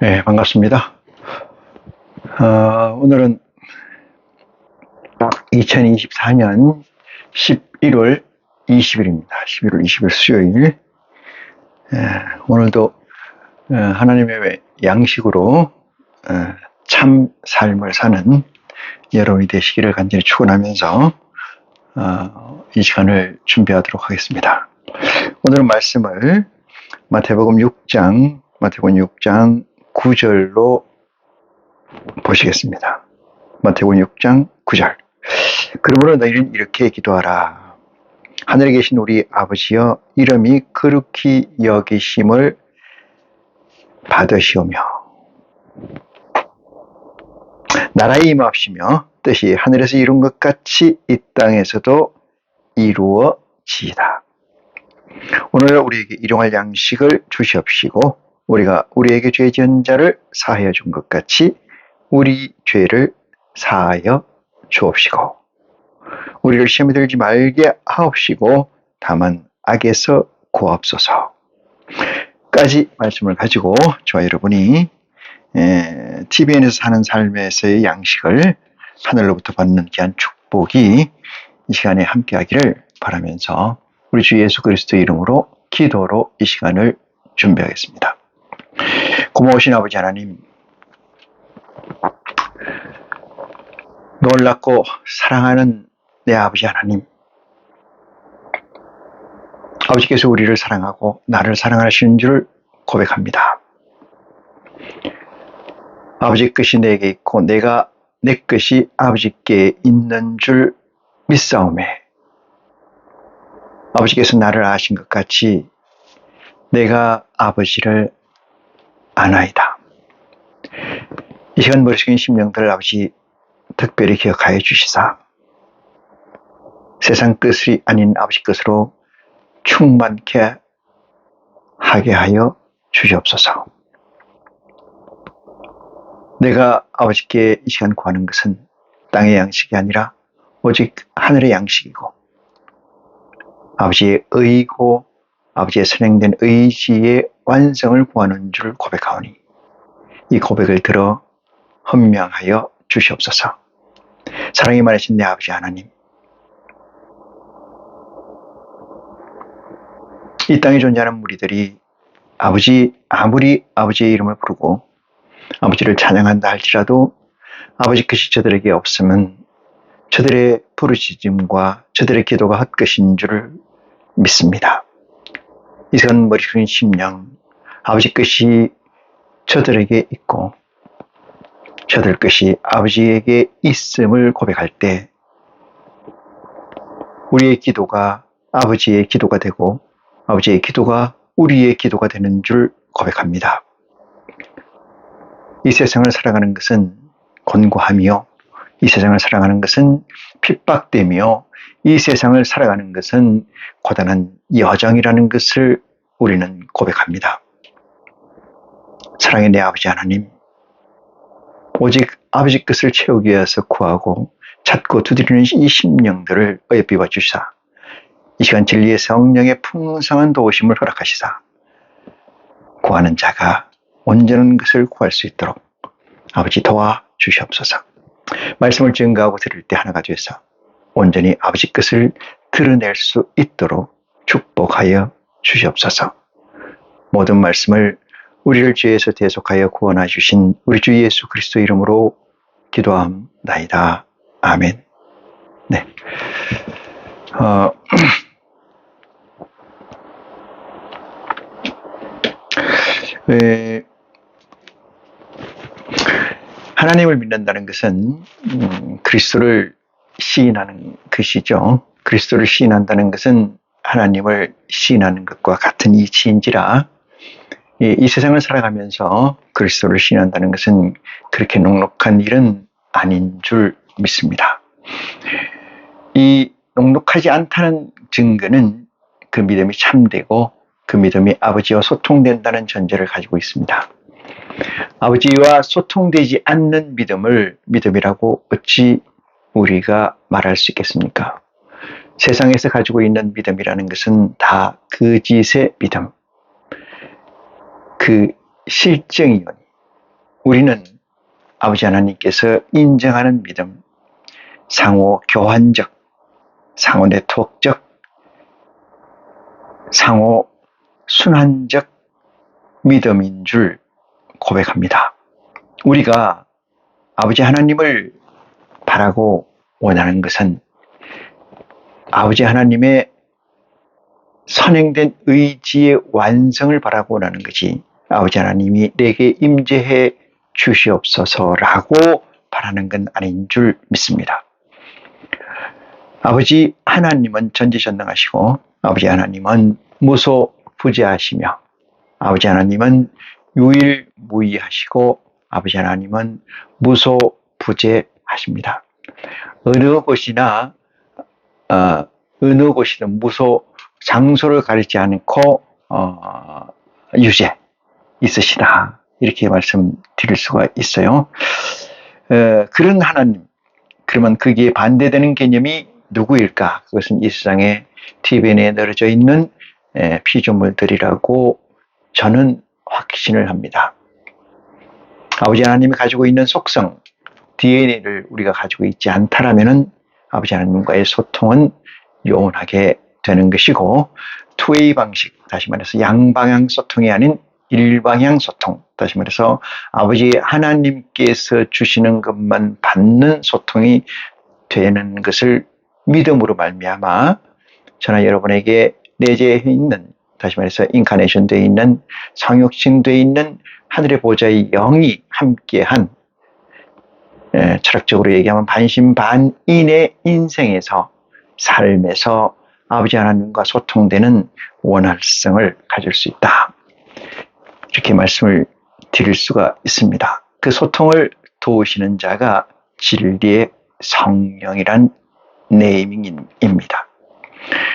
네, 반갑습니다. 오늘은 2024년 11월 20일입니다. 11월 20일 수요일. 오늘도 하나님의 양식으로 참 삶을 사는 여러분이 되시기를 간절히 축원하면서 이 시간을 준비하도록 하겠습니다. 오늘은 말씀을 마태복음 6장 9절로 보시겠습니다. 마태복음 6장 9절. 그러므로 너희는 이렇게 기도하라. 하늘에 계신 우리 아버지여, 이름이 거룩히 여기심을 받으시오며 나라에 임하시며 뜻이 하늘에서 이룬 것 같이 이 땅에서도 이루어지이다. 오늘 우리에게 일용할 양식을 주시옵시고 우리가 우리에게 죄 지은 자를 사하여 준 것 같이 우리 죄를 사하여 주옵시고 우리를 시험에 들지 말게 하옵시고 다만 악에서 구하옵소서 까지 말씀을 가지고 저와 여러분이 TVN에서 사는 삶에서의 양식을 하늘로부터 받는 귀한 축복이 이 시간에 함께 하기를 바라면서 우리 주 예수 그리스도 이름으로 기도로 이 시간을 준비하겠습니다. 고마우신 아버지 하나님, 놀랍고 사랑하는 내 아버지 하나님, 아버지께서 우리를 사랑하고 나를 사랑하시는 줄 고백합니다. 아버지 뜻이 내게 있고 내가 내 뜻이 아버지께 있는 줄 믿사오매 아버지께서 나를 아신 것 같이 내가 아버지를 아나이다. 이 시간 머릿속에 있는 심령들을 아버지 특별히 기억하여 주시사 세상 끝이 아닌 아버지 것으로 충만케 하게 하여 주시옵소서. 내가 아버지께 이 시간 구하는 것은 땅의 양식이 아니라 오직 하늘의 양식이고 아버지의 의고 아버지의 선행된 의지의 완성을 구하는 줄 고백하오니 이 고백을 들어 헌명하여 주시옵소서. 사랑이 많으신 내 아버지 하나님, 이 땅에 존재하는 무리들이 아무리 아버지의 이름을 부르고 아버지를 찬양한다 할지라도 아버지 것이 저들에게 없으면 저들의 부르짖음과 저들의 기도가 헛것인 줄 믿습니다. 이 시간 머릿속에 심령, 아버지 것이 저들에게 있고 저들 것이 아버지에게 있음을 고백할 때 우리의 기도가 아버지의 기도가 되고 아버지의 기도가 우리의 기도가 되는 줄 고백합니다. 이 세상을 살아가는 것은 곤고함이요, 이 세상을 살아가는 것은 핍박되며 이 세상을 살아가는 것은 고단한 여정이라는 것을 우리는 고백합니다. 사랑의 내 아버지 하나님, 오직 아버지 것을 채우기 위해서 구하고 찾고 두드리는 이 심령들을 어여삐워 주시사 이 시간 진리의 성령의 풍성한 도우심을 허락하시사 구하는 자가 온전한 것을 구할 수 있도록 아버지 도와 주시옵소서. 말씀을 증거하고 들을 때 하나가 되어서 온전히 아버지 것을 드러낼 수 있도록 축복하여 주시옵소서. 모든 말씀을 우리를 죄에서 대속하여 구원하여 주신 우리 주 예수 그리스도 이름으로 기도함나이다. 아멘. 네. 하나님을 믿는다는 것은 그리스도를 시인하는 것이죠. 그리스도를 시인한다는 것은 하나님을 시인하는 것과 같은 이치인지라 이 세상을 살아가면서 그리스도를 시인한다는 것은 그렇게 녹록한 일은 아닌 줄 믿습니다. 이 녹록하지 않다는 증거는 그 믿음이 참되고 그 믿음이 아버지와 소통된다는 전제를 가지고 있습니다. 아버지와 소통되지 않는 믿음을 믿음이라고 어찌 우리가 말할 수 있겠습니까? 세상에서 가지고 있는 믿음이라는 것은 다 거짓의 믿음, 그 실정이요, 우리는 아버지 하나님께서 인정하는 믿음, 상호 교환적, 상호 네트워크적, 상호 순환적 믿음인 줄 고백합니다. 우리가 아버지 하나님을 바라고 원하는 것은 아버지 하나님의 선행된 의지의 완성을 바라고 원하는 거지, 아버지 하나님이 내게 임재해 주시옵소서라고 바라는 건 아닌 줄 믿습니다. 아버지 하나님은 전지전능하시고 아버지 하나님은 무소부재하시며 아버지 하나님은 유일무이하시고 아버지 하나님은 무소부재하십니다. 어느 곳이든 무소, 장소를 가리지 않고 유죄 있으시다, 이렇게 말씀드릴 수가 있어요. 그런 하나님, 그러면 거기에 반대되는 개념이 누구일까? 그것은 이 세상에 TVN에 늘어져 있는 피조물들이라고 저는 확신을 합니다. 아버지 하나님이 가지고 있는 속성, DNA를 우리가 가지고 있지 않다라면 아버지 하나님과의 소통은 요원하게 되는 것이고, 투웨이 방식, 다시 말해서 양방향 소통이 아닌 일방향 소통, 다시 말해서 아버지 하나님께서 주시는 것만 받는 소통이 되는 것을 믿음으로 말미암아 저나 여러분에게 내재해 있는, 다시 말해서 인카네이션 되어 있는, 성육신되어 있는 하늘의 보좌의 영이 함께한, 철학적으로 얘기하면 반신반인의 인생에서, 삶에서 아버지 하나님과 소통되는 원활성을 가질 수 있다, 이렇게 말씀을 드릴 수가 있습니다. 그 소통을 도우시는 자가 진리의 성령이란 네이밍입니다.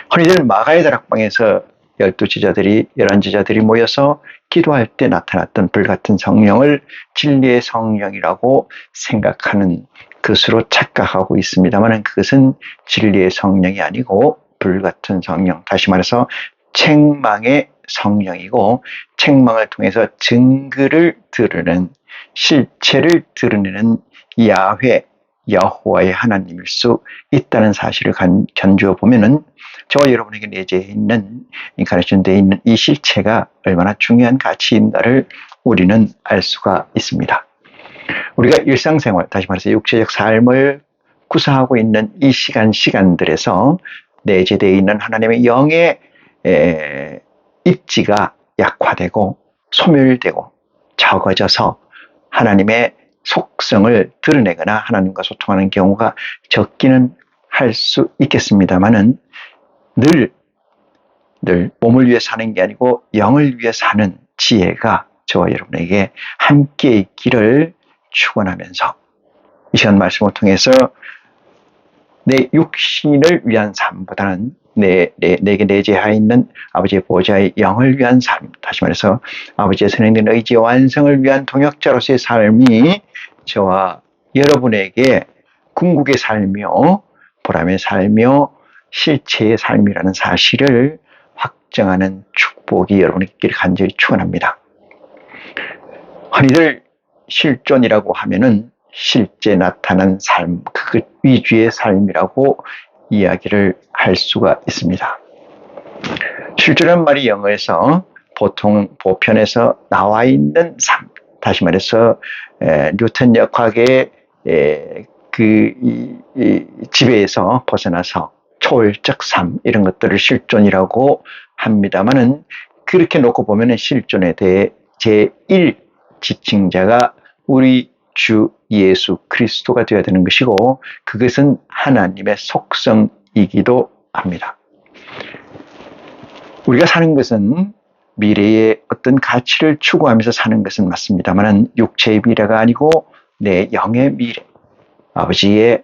흔히들 마가의 다락방에서 12제자들이 11제자들이 모여서 기도할 때 나타났던 불같은 성령을 진리의 성령이라고 생각하는 것으로 착각하고 있습니다만, 그것은 진리의 성령이 아니고 불같은 성령, 다시 말해서 책망의 성령이고, 책망을 통해서 증거를 드러내는, 실체를 드러내는 야훼, 여호와의 하나님일 수 있다는 사실을 견주어 보면은 저와 여러분에게 내재해 있는, 인카네이션 되어 있는 이 실체가 얼마나 중요한 가치인가를 우리는 알 수가 있습니다. 우리가 일상생활, 다시 말해서 육체적 삶을 구사하고 있는 이 시간들에서 내재되어 있는 하나님의 영의 입지가 약화되고 소멸되고 적어져서 하나님의 속성을 드러내거나 하나님과 소통하는 경우가 적기는 할 수 있겠습니다만은, 늘 몸을 위해 사는 게 아니고 영을 위해 사는 지혜가 저와 여러분에게 함께 있기를 축원하면서, 이 시간 말씀을 통해서 내 육신을 위한 삶보다는 내게 내재하여 있는 아버지의 보좌의 영을 위한 삶, 다시 말해서 아버지의 선행된 의지의 완성을 위한 동역자로서의 삶이 저와 여러분에게 궁극의 삶이요, 보람의 삶이요, 실체의 삶이라는 사실을 확정하는 축복이 여러분에게 간절히 축원합니다. 흔히들 실존이라고 하면은 실제 나타난 삶, 그것 위주의 삶이라고 이야기를 할 수가 있습니다. 실존이라는 말이 영어에서 보통 보편에서 나와 있는 삶, 다시 말해서 뉴턴 역학의 지배에서 벗어나서 초월적 삶, 이런 것들을 실존이라고 합니다만은, 그렇게 놓고 보면은 실존에 대해 제1 지칭자가 우리 주 예수 그리스도가 되어야 되는 것이고, 그것은 하나님의 속성이기도 합니다. 우리가 사는 것은 미래의 어떤 가치를 추구하면서 사는 것은 맞습니다만, 육체의 미래가 아니고 내 영의 미래, 아버지의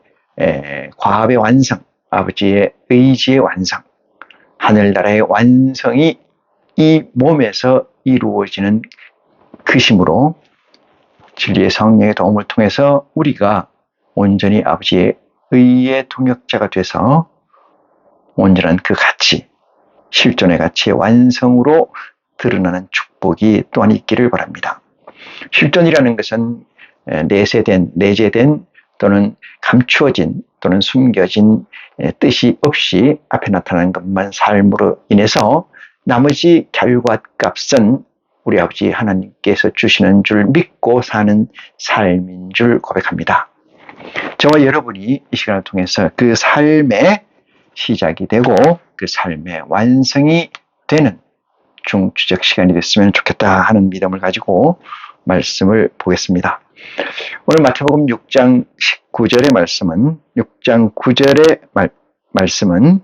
과업의 완성, 아버지의 의지의 완성, 하늘나라의 완성이 이 몸에서 이루어지는 것이므로 진리의 성령의 도움을 통해서 우리가 온전히 아버지의 의의 동역자가 돼서 온전한 그 가치, 실존의 가치의 완성으로 드러나는 축복이 또한 있기를 바랍니다. 실존이라는 것은 내재된 또는 감추어진 또는 숨겨진 뜻이 없이 앞에 나타나는 것만 삶으로 인해서 나머지 결과값은 우리 아버지 하나님께서 주시는 줄 믿고 사는 삶인 줄 고백합니다. 저와 여러분이 이 시간을 통해서 그 삶의 시작이 되고 그 삶의 완성이 되는 중추적 시간이 됐으면 좋겠다 하는 믿음을 가지고 말씀을 보겠습니다. 오늘 마태복음 6장 19절의 말씀은 6장 9절의 말씀은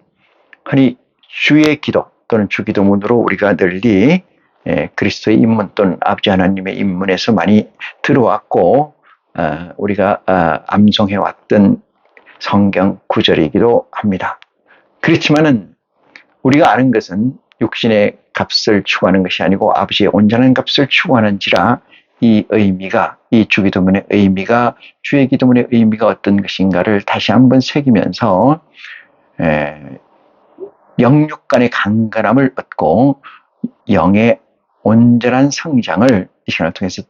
흔히 주의 기도 또는 주기도문으로 우리가 널리 그리스도의 인문 또는 아버지 하나님의 인문에서 많이 들어왔고 우리가 암송해왔던 성경 구절이기도 합니다. 그렇지만은 우리가 아는 것은 육신의 값을 추구하는 것이 아니고 아버지의 온전한 값을 추구하는지라 이 의미가, 이 주기도문의 의미가, 주의 기도문의 의미가 어떤 것인가를 다시 한번 새기면서 영육 간의 강건함을 얻고 영의 온전한 성장을 이 시간을 통해서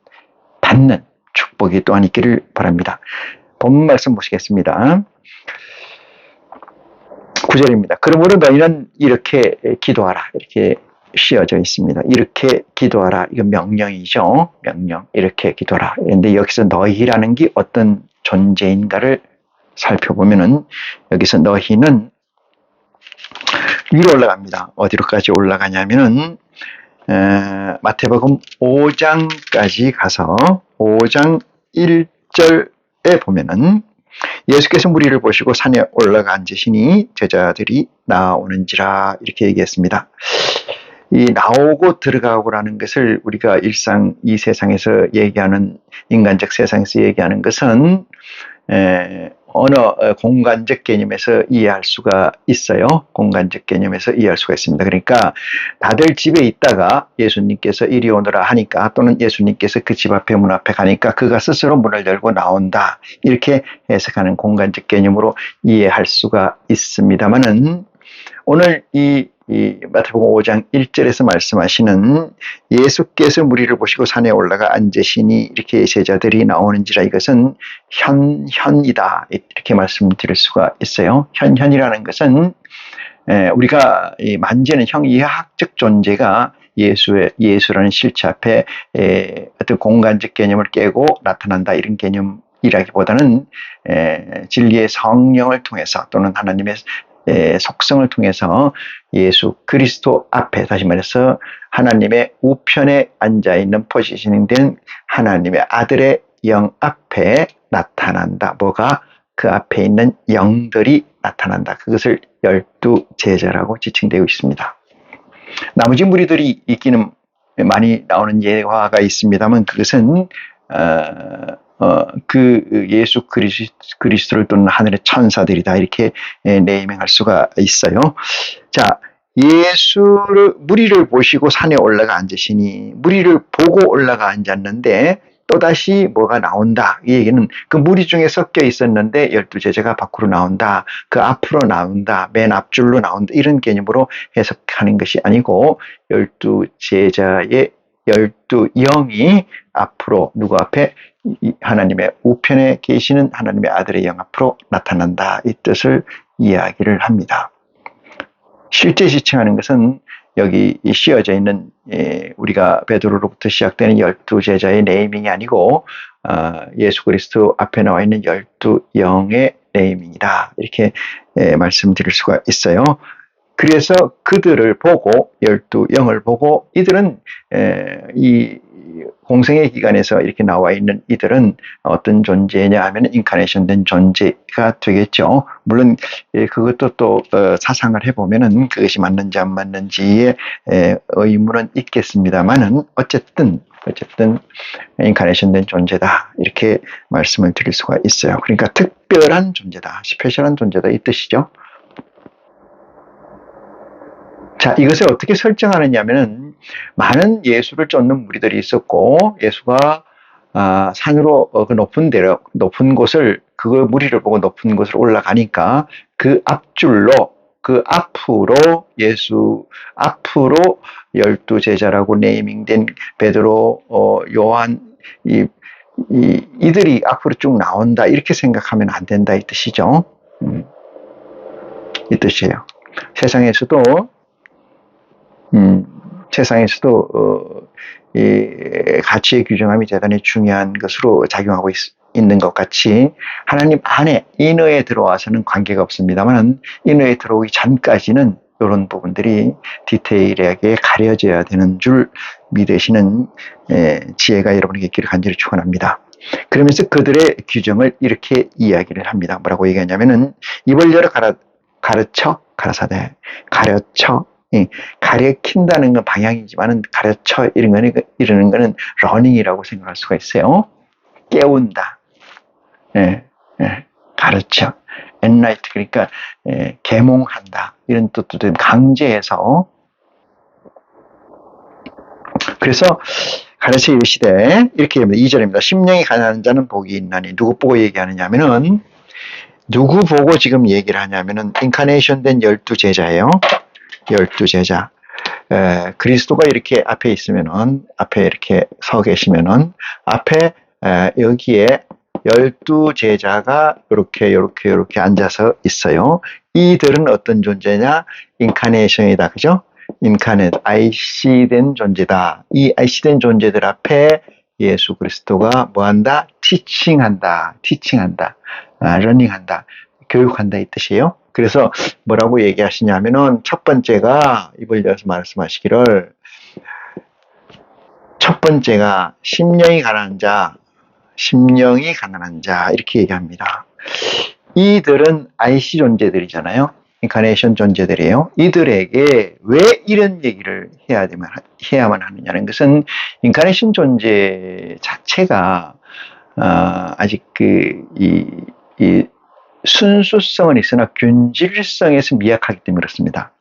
받는 축복이 또한 있기를 바랍니다. 본 말씀 보시겠습니다. 9절입니다. 그러므로 너희는 이렇게 기도하라. 이렇게 씌어져 있습니다. 이렇게 기도하라. 이건 명령이죠. 명령. 이렇게 기도하라. 그런데 여기서 너희라는 게 어떤 존재인가를 살펴보면은 여기서 너희는 위로 올라갑니다. 어디로까지 올라가냐면은 마태복음 5장까지 가서 5장 1절에 보면은 예수께서 무리를 보시고 산에 올라가 앉으시니 제자들이 나오는지라 이렇게 얘기했습니다. 이 나오고 들어가고라는 것을 우리가 일상 이 세상에서 얘기하는 인간적 세상에서 얘기하는 것은 어느 공간적 개념에서 이해할 수가 있어요. 공간적 개념에서 이해할 수가 있습니다. 그러니까 다들 집에 있다가 예수님께서 이리 오너라 하니까 또는 예수님께서 그 집 앞에 문 앞에 가니까 그가 스스로 문을 열고 나온다. 이렇게 해석하는 공간적 개념으로 이해할 수가 있습니다만은 오늘 이 마태복음 5장 1절에서 말씀하시는 예수께서 무리를 보시고 산에 올라가 앉으시니 이렇게 제자들이 나오는지라 이것은 현이다 이렇게 말씀드릴 수가 있어요. 현이라는 것은 우리가 만지는 형이학적 존재가 예수라는 실체 앞에 어떤 공간적 개념을 깨고 나타난다 이런 개념이라기보다는 진리의 성령을 통해서 또는 하나님의 속성을 통해서 예수 그리스도 앞에 다시 말해서 하나님의 우편에 앉아있는 포지셔닝된 하나님의 아들의 영 앞에 나타난다. 뭐가? 그 앞에 있는 영들이 나타난다. 그것을 12제자라고 지칭되고 있습니다. 나머지 무리들이 있기는 많이 나오는 예화가 있습니다만 그것은 그 예수 그리스도를 돕는 하늘의 천사들이다 이렇게 네이밍할 수가 있어요. 자, 무리를 보시고 산에 올라가 앉으시니 무리를 보고 올라가 앉았는데 또다시 뭐가 나온다. 이 얘기는 그 무리 중에 섞여 있었는데 12제자가 밖으로 나온다. 그 앞으로 나온다. 맨 앞줄로 나온다. 이런 개념으로 해석하는 것이 아니고 12제자의 12영이 앞으로 누구 앞에? 하나님의 우편에 계시는 하나님의 아들의 영 앞으로 나타난다. 이 뜻을 이야기를 합니다. 실제 지칭하는 것은 여기 씌어져 있는 우리가 베드로로부터 시작되는 12제자의 네이밍이 아니고 예수 그리스도 앞에 나와 있는 12영의 네이밍이다. 이렇게 말씀드릴 수가 있어요. 그래서 그들을 보고 12영을 보고 이들은 이 공생의 기간에서 이렇게 나와 있는 이들은 어떤 존재냐 하면 인카네이션된 존재가 되겠죠. 물론 그것도 또 사상을 해보면은 그것이 맞는지 안 맞는지의 의문은 있겠습니다만은 어쨌든 인카네이션된 존재다 이렇게 말씀을 드릴 수가 있어요. 그러니까 특별한 존재다, 스페셜한 존재다 이 뜻이죠. 자, 이것을 어떻게 설정하느냐면은 많은 예수를 쫓는 무리들이 있었고 예수가 산으로 그 높은 곳을 그 무리를 보고 높은 곳으로 올라가니까 그 앞줄로 그 앞으로 예수 앞으로 12제자라고 네이밍된 베드로, 요한, 이들이 앞으로 쭉 나온다 이렇게 생각하면 안 된다 이 뜻이죠. 이 뜻이에요. 세상에서도 이 가치의 규정함이 대단히 중요한 것으로 작용하고 있는 것 같이 하나님 안에 인어에 들어와서는 관계가 없습니다만 인어에 들어오기 전까지는 이런 부분들이 디테일하게 가려져야 되는 줄 믿으시는 지혜가 여러분에게 있기를 간절히 축원합니다. 그러면서 그들의 규정을 이렇게 이야기를 합니다. 뭐라고 얘기하냐면은 입을 열어 가르쳐 가라사대 가르쳐 가르친다는 건 방향이지만은 가르쳐 이러는 거는 러닝이라고 생각할 수가 있어요. 깨운다. 가르쳐. 엔라이트 그러니까 계몽한다. 이런 뜻도 좀 강제해서 그래서 가르쳐 이르시되 이렇게 합니다. 2절입니다. 심령이 가난한 자는 복이 있나니 누구 보고 얘기하느냐면은 누구 보고 지금 얘기를 하냐면은 인카네이션 된 12제자예요. 12제자. 그리스도가 이렇게 앞에 있으면은 앞에 이렇게 서 계시면은 앞에 여기에 12제자가 이렇게 앉아서 있어요. 이들은 어떤 존재냐? 인카네이션이다. 그죠? 인카넷, IC된 존재다. 이 IC된 존재들 앞에 예수 그리스도가 뭐한다? 티칭한다. 러닝한다. 교육한다 이 뜻이에요. 그래서 뭐라고 얘기하시냐면은 첫 번째가 입을 열어서 말씀하시기를 첫 번째가 심령이 가난한 자 이렇게 얘기합니다. 이들은 IC 존재들이잖아요. 인카네이션 존재들이에요. 이들에게 왜 이런 얘기를 해야만 하느냐는 것은 인카네이션 존재 자체가 아직 이 순수성은 있으나 균질성에서 미약하기 때문에 그렇습니다.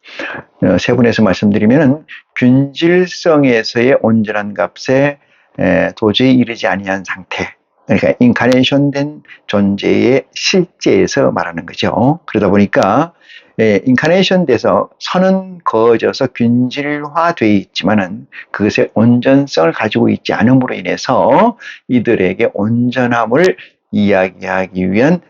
세분에서 말씀드리면은 균질성에서의 온전한 값에 도저히 이르지 아니한 상태. 그러니까 인카네이션 된 존재의 실제에서 말하는 거죠. 그러다 보니까 인카네이션 돼서 선은 거져서 균질화되어 있지만은 그것의 온전성을 가지고 있지 않음으로 인해서 이들에게 온전함을 이야기하기 위한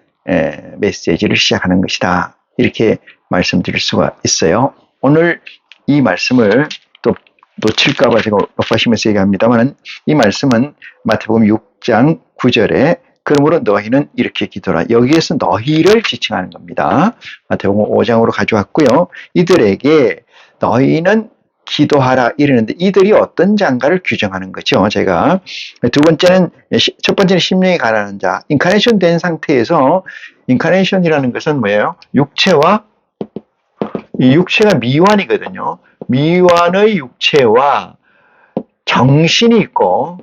메시지를 시작하는 것이다. 이렇게 말씀드릴 수가 있어요. 오늘 이 말씀을 또 놓칠까봐 제가 엎하시면서 얘기합니다만 이 말씀은 마태복음 6장 9절에 그러므로 너희는 이렇게 기도하라. 여기에서 너희를 지칭하는 겁니다. 마태복음 5장으로 가져왔고요. 이들에게 너희는 기도하라 이러는데 이들이 어떤 자인가를 규정하는 거죠. 제가 첫 번째는 심령이 가난한 자. 인카네이션 된 상태에서 인카네이션이라는 것은 뭐예요? 육체가 미완이거든요. 미완의 육체와 정신이 있고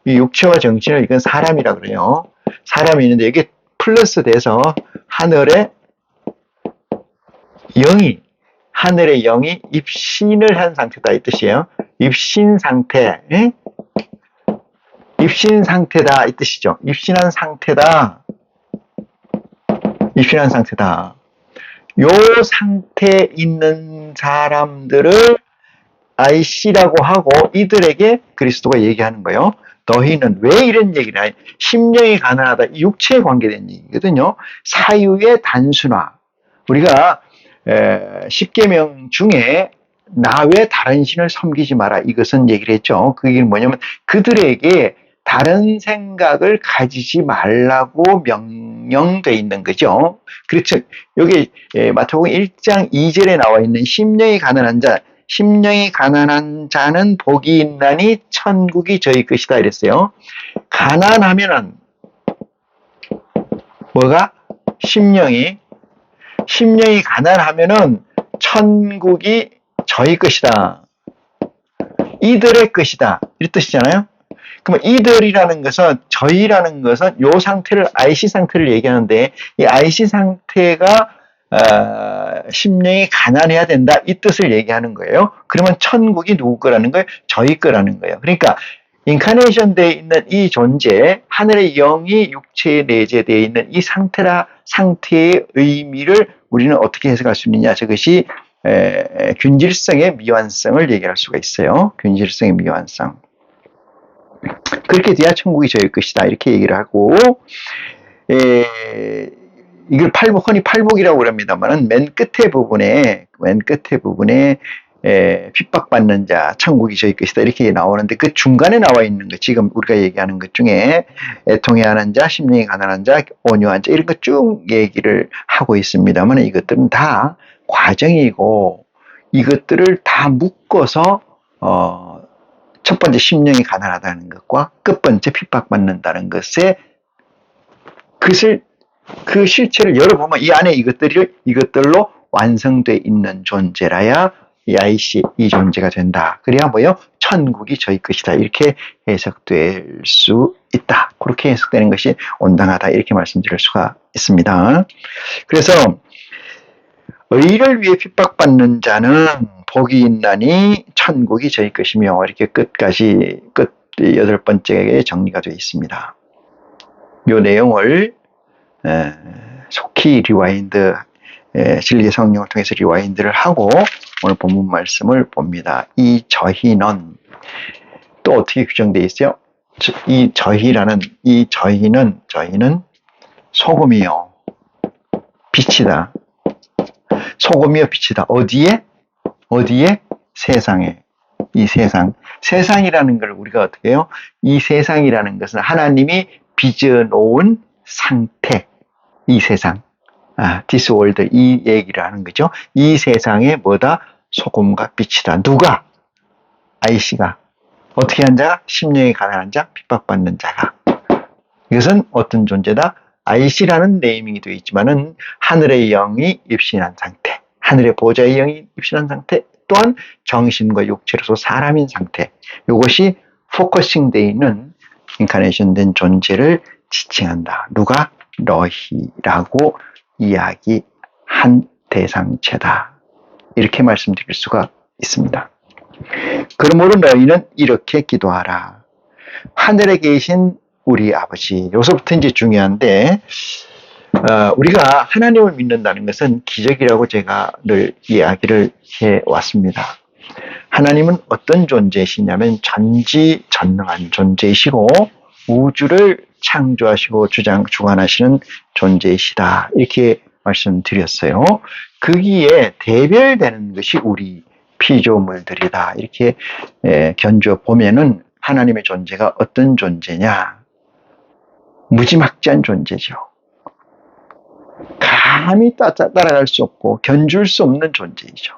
이 육체와 정신을 이건 사람이라 그래요. 사람이 있는데 이게 플러스 돼서 하늘의 영이 입신을 한 상태다 이 뜻이에요. 입신 상태다 이 뜻이죠. 입신한 상태다. 요 상태에 있는 사람들을 IC라고 하고 이들에게 그리스도가 얘기하는 거예요. 너희는 왜 이런 얘기를 해? 심령이 가난하다. 육체에 관계된 얘기거든요. 사유의 단순화. 우리가 10계명 중에 나 외 다른 신을 섬기지 마라. 이것은 얘기를 했죠. 그 얘기는 뭐냐면 그들에게 다른 생각을 가지지 말라고 명령되어 있는 거죠. 그렇죠. 여기 마태복음 1장 2절에 나와 있는 심령이 가난한 자는 복이 있나니 천국이 저희 것이다 이랬어요. 가난하면은 뭐가? 심령이 가난하면은 천국이 저희 것이다. 이들의 것이다. 이 뜻이잖아요. 그러면 이들이라는 것은 저희라는 것은 요 상태를 IC 상태를 얘기하는데 이 IC 상태가 심령이 가난해야 된다 이 뜻을 얘기하는 거예요. 그러면 천국이 누구 거라는 거예요? 저희 거라는 거예요. 그러니까 인카네이션 되어 있는 이 존재, 하늘의 영이 육체에 내재되어 있는 이 상태의 의미를 우리는 어떻게 해석할 수 있느냐? 저것이 균질성의 미완성을 얘기할 수가 있어요. 균질성의 미완성. 그렇게 돼야 천국이 저희 것이다. 이렇게 얘기를 하고, 이걸 흔히 팔복이라고 그럽니다만은 맨 끝에 부분에 핍박받는 자, 천국이 저희 것이다. 이렇게 나오는데 그 중간에 나와 있는 거, 지금 우리가 얘기하는 것 중에 애통해하는 자, 심령이 가난한 자, 온유한 자, 이런 거 쭉 얘기를 하고 있습니다만 이것들은 다 과정이고 이것들을 다 묶어서 첫 번째 심령이 가난하다는 것과 끝 번째 핍박받는다는 것에 그 실체를 열어보면 이 안에 이것들로 완성되어 있는 존재라야 이 존재가 된다. 그래야 뭐요? 천국이 저희 것이다. 이렇게 해석될 수 있다. 그렇게 해석되는 것이 온당하다. 이렇게 말씀드릴 수가 있습니다. 그래서 의를 위해 핍박받는 자는 복이 있나니 천국이 저희 것이며 이렇게 끝 8번째에 정리가 되어 있습니다. 이 내용을 속히 진리의 성령을 통해서 리와인드를 하고 오늘 본문 말씀을 봅니다. 이 저희는 또 어떻게 규정되어 있어요? 이 저희는 소금이요 빛이다. 소금이요 빛이다. 어디에? 세상에. 이 세상이라는 걸 우리가 어떻게 해요? 이 세상이라는 것은 하나님이 빚어놓은 상태, 이 세상, this world, 이 얘기를 하는 거죠. 이 세상에 뭐다? 소금과 빛이다. 누가? 아이씨가. 어떻게 한 자가? 심령이 가난한 자, 핍박받는 자가. 이것은 어떤 존재다? 아이씨라는 네이밍이 되어 있지만은 하늘의 영이 입신한 상태, 하늘의 보좌의 영이 입신한 상태, 또한 정신과 육체로서 사람인 상태. 이것이 포커싱 되어 있는 인카네이션 된 존재를 지칭한다. 누가? 너희라고 이야기한 대상체다. 이렇게 말씀드릴 수가 있습니다. 그러므로 너희는 이렇게 기도하라. 하늘에 계신 우리 아버지. 여기서부터 이제 중요한데, 우리가 하나님을 믿는다는 것은 기적이라고 제가 늘 이야기를 해왔습니다. 하나님은 어떤 존재이시냐면 전지전능한 존재이시고 우주를 창조하시고 주관하시는 존재이시다. 이렇게 말씀드렸어요. 거기에 대별되는 것이 우리 피조물들이다. 이렇게 견주어 보면은 하나님의 존재가 어떤 존재냐? 무지막지한 존재죠. 감히 따라갈 수 없고 견줄 수 없는 존재이죠.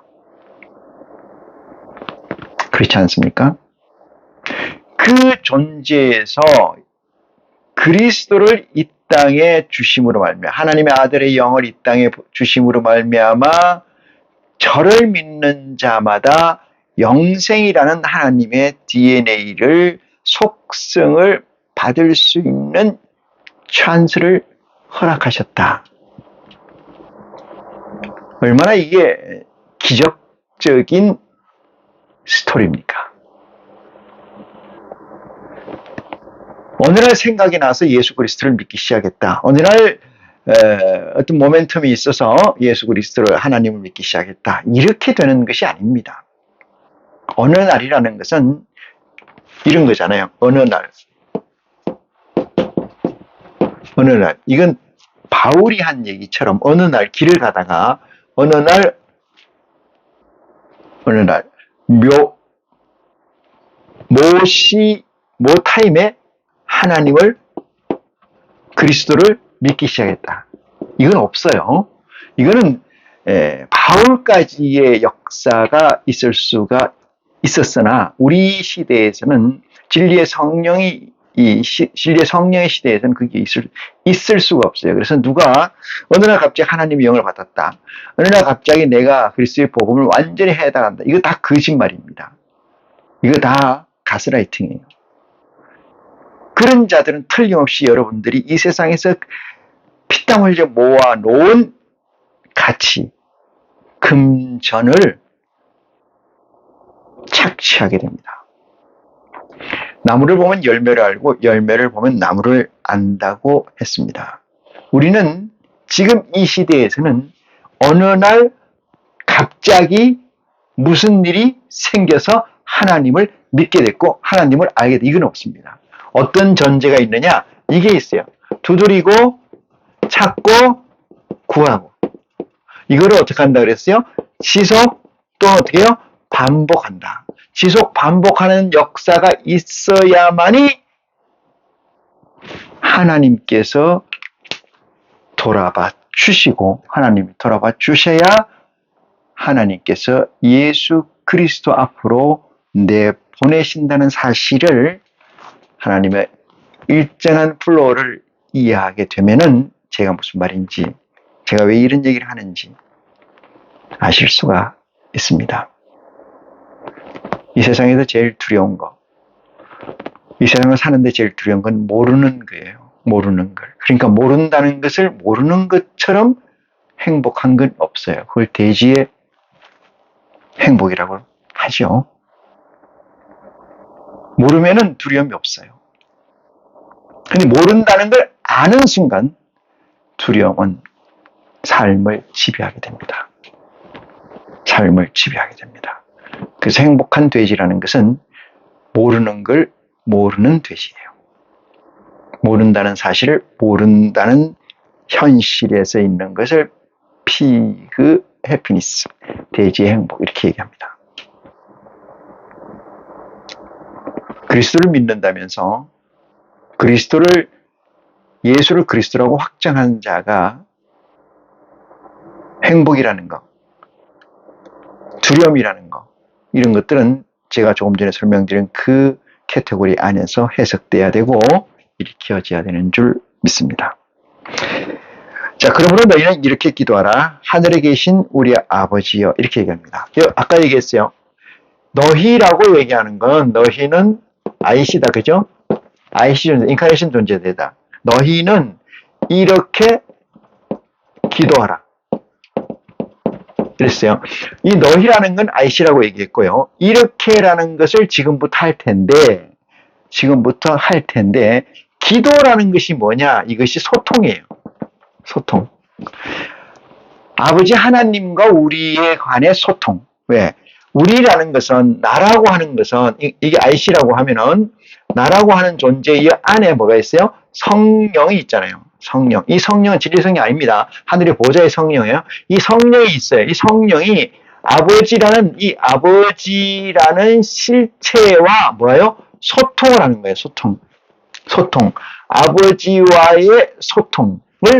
그렇지 않습니까? 그 존재에서 그리스도를 이 땅에 주심으로 말미암아 하나님의 아들의 영을 이 땅에 주심으로 말미암아 저를 믿는 자마다 영생이라는 하나님의 DNA를 속성을 받을 수 있는 찬스를 허락하셨다. 얼마나 이게 기적적인 스토리입니까? 어느 날 생각이 나서 예수 그리스도를 믿기 시작했다. 어느 날 어떤 모멘텀이 있어서 예수 그리스도를 하나님을 믿기 시작했다. 이렇게 되는 것이 아닙니다. 어느 날이라는 것은 이런 거잖아요. 어느 날. 이건 바울이 한 얘기처럼 어느 날 길을 가다가 어느 날 모 타임에 하나님을 그리스도를 믿기 시작했다. 이건 없어요. 이거는 바울까지의 역사가 있을 수가 있었으나 우리 시대에서는 진리의 성령의 시대에서는 그게 있을 수가 없어요. 그래서 누가 어느 날 갑자기 하나님의 영을 받았다. 어느 날 갑자기 내가 그리스도의 복음을 완전히 해당한다. 이거 다 거짓말입니다. 이거 다 가스라이팅이에요. 그런 자들은 틀림없이 여러분들이 이 세상에서 피땀 흘려 모아놓은 가치, 금전을 착취하게 됩니다. 나무를 보면 열매를 알고 열매를 보면 나무를 안다고 했습니다. 우리는 지금 이 시대에서는 어느 날 갑자기 무슨 일이 생겨서 하나님을 믿게 됐고 하나님을 알게 돼. 이건 없습니다. 어떤 전제가 있느냐? 이게 있어요. 두드리고 찾고 구하고. 이거를 어떻게 한다 그랬어요? 지속 또 어떻게 해요? 반복한다. 지속 반복하는 역사가 있어야만이 하나님께서 돌아봐 주시고, 하나님이 돌아봐 주셔야 하나님께서 예수 그리스도 앞으로 내보내신다는 사실을, 하나님의 일정한 플로우를 이해하게 되면은 제가 무슨 말인지, 제가 왜 이런 얘기를 하는지 아실 수가 있습니다. 이 세상에서 제일 두려운 거, 이 세상을 사는데 제일 두려운 건 모르는 거예요. 모르는 걸. 그러니까 모른다는 것을 모르는 것처럼 행복한 건 없어요. 그걸 대지의 행복이라고 하죠. 모르면은 두려움이 없어요. 근데 모른다는 걸 아는 순간 두려움은 삶을 지배하게 됩니다. 삶을 지배하게 됩니다. 그래서 행복한 돼지라는 것은 모르는 걸 모르는 돼지예요. 모른다는 사실을, 모른다는 현실에서 있는 것을 피그 해피니스, 돼지의 행복, 이렇게 얘기합니다. 그리스도를 믿는다면서 예수를 그리스도라고 확정한 자가 행복이라는 것, 두려움이라는 것, 이런 것들은 제가 조금 전에 설명드린 그 카테고리 안에서 해석돼야 되고 일으켜져야 되는 줄 믿습니다. 자, 그러므로 너희는 이렇게 기도하라. 하늘에 계신 우리 아버지여, 이렇게 얘기합니다. 아까 얘기했어요. 너희라고 얘기하는 건, 너희는 IC다, 그죠? IC 존재, 인카네이션 존재되다. 너희는 이렇게 기도하라. 그랬어요. 이 너희라는 건 IC라고 얘기했고요. 이렇게라는 것을 지금부터 할 텐데, 기도라는 것이 뭐냐? 이것이 소통이에요. 소통. 아버지 하나님과 우리에 관해 소통. 왜? 우리라는 것은, 나라고 하는 것은, 이게 IC라고 하면은, 나라고 하는 존재의 안에 뭐가 있어요? 성령이 있잖아요. 성령. 이 성령은 진리성이 아닙니다. 하늘의 보좌의 성령이에요. 이 성령이 있어요. 이 성령이 아버지라는 실체와 뭐예요? 소통을 하는 거예요. 소통. 아버지와의 소통을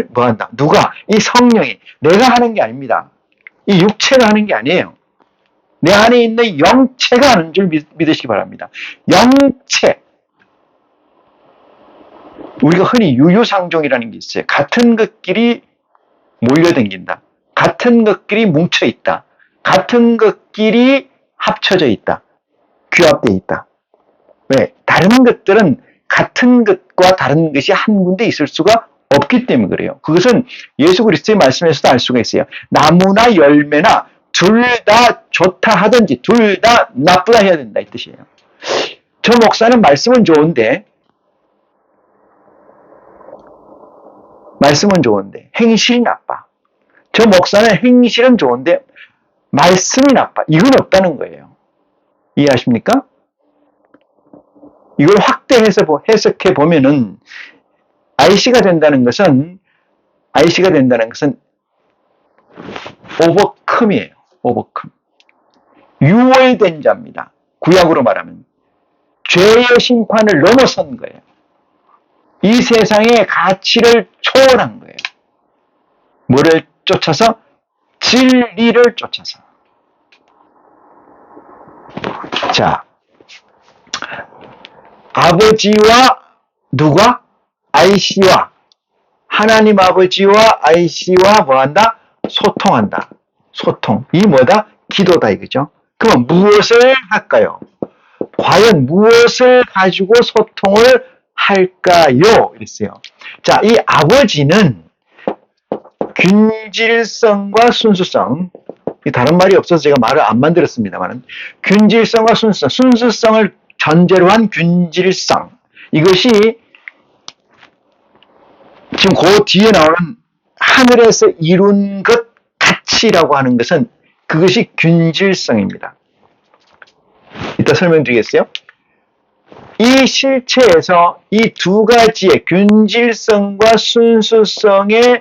뭐 한다? 누가? 이 성령이. 내가 하는 게 아닙니다. 이 육체가 하는 게 아니에요. 내 안에 있는 영체가 하는 줄 믿으시기 바랍니다. 영체. 우리가 흔히 유유상종이라는 게 있어요. 같은 것끼리 몰려다닌다. 같은 것끼리 뭉쳐있다. 같은 것끼리 합쳐져 있다. 규합되어 있다. 왜? 다른 것들은 같은 것과 다른 것이 한 군데 있을 수가 없기 때문에 그래요. 그것은 예수 그리스도의 말씀에서도 알 수가 있어요. 나무나 열매나 둘 다 좋다 하든지 둘 다 나쁘다 해야 된다, 이 뜻이에요. 저 목사는 말씀은 좋은데 행실이 나빠. 저 목사는 행실은 좋은데 말씀이 나빠. 이건 없다는 거예요. 이해하십니까? 이걸 확대해서 해석해 보면은 IC가 된다는 것은 오버컴이에요. 오버컴. 유월된 자입니다. 구약으로 말하면 죄의 심판을 넘어선 거예요. 이 세상의 가치를 초월한 거예요. 뭐를 쫓아서? 진리를 쫓아서. 자, 아버지와 누가? IC와 하나님 아버지와 IC와 뭐한다? 소통한다. 소통. 이 뭐다? 기도다 이거죠. 그럼 무엇을 할까요? 과연 무엇을 가지고 소통을 할까요? 이랬어요. 자, 이 아버지는 균질성과 순수성, 다른 말이 없어서 제가 말을 안 만들었습니다만, 균질성과 순수성을 전제로 한 균질성, 이것이 지금 그 뒤에 나오는 하늘에서 이룬 것 같이라고 하는 것은 그것이 균질성입니다. 이따 설명드리겠어요? 이 실체에서 이 두 가지의 균질성과 순수성의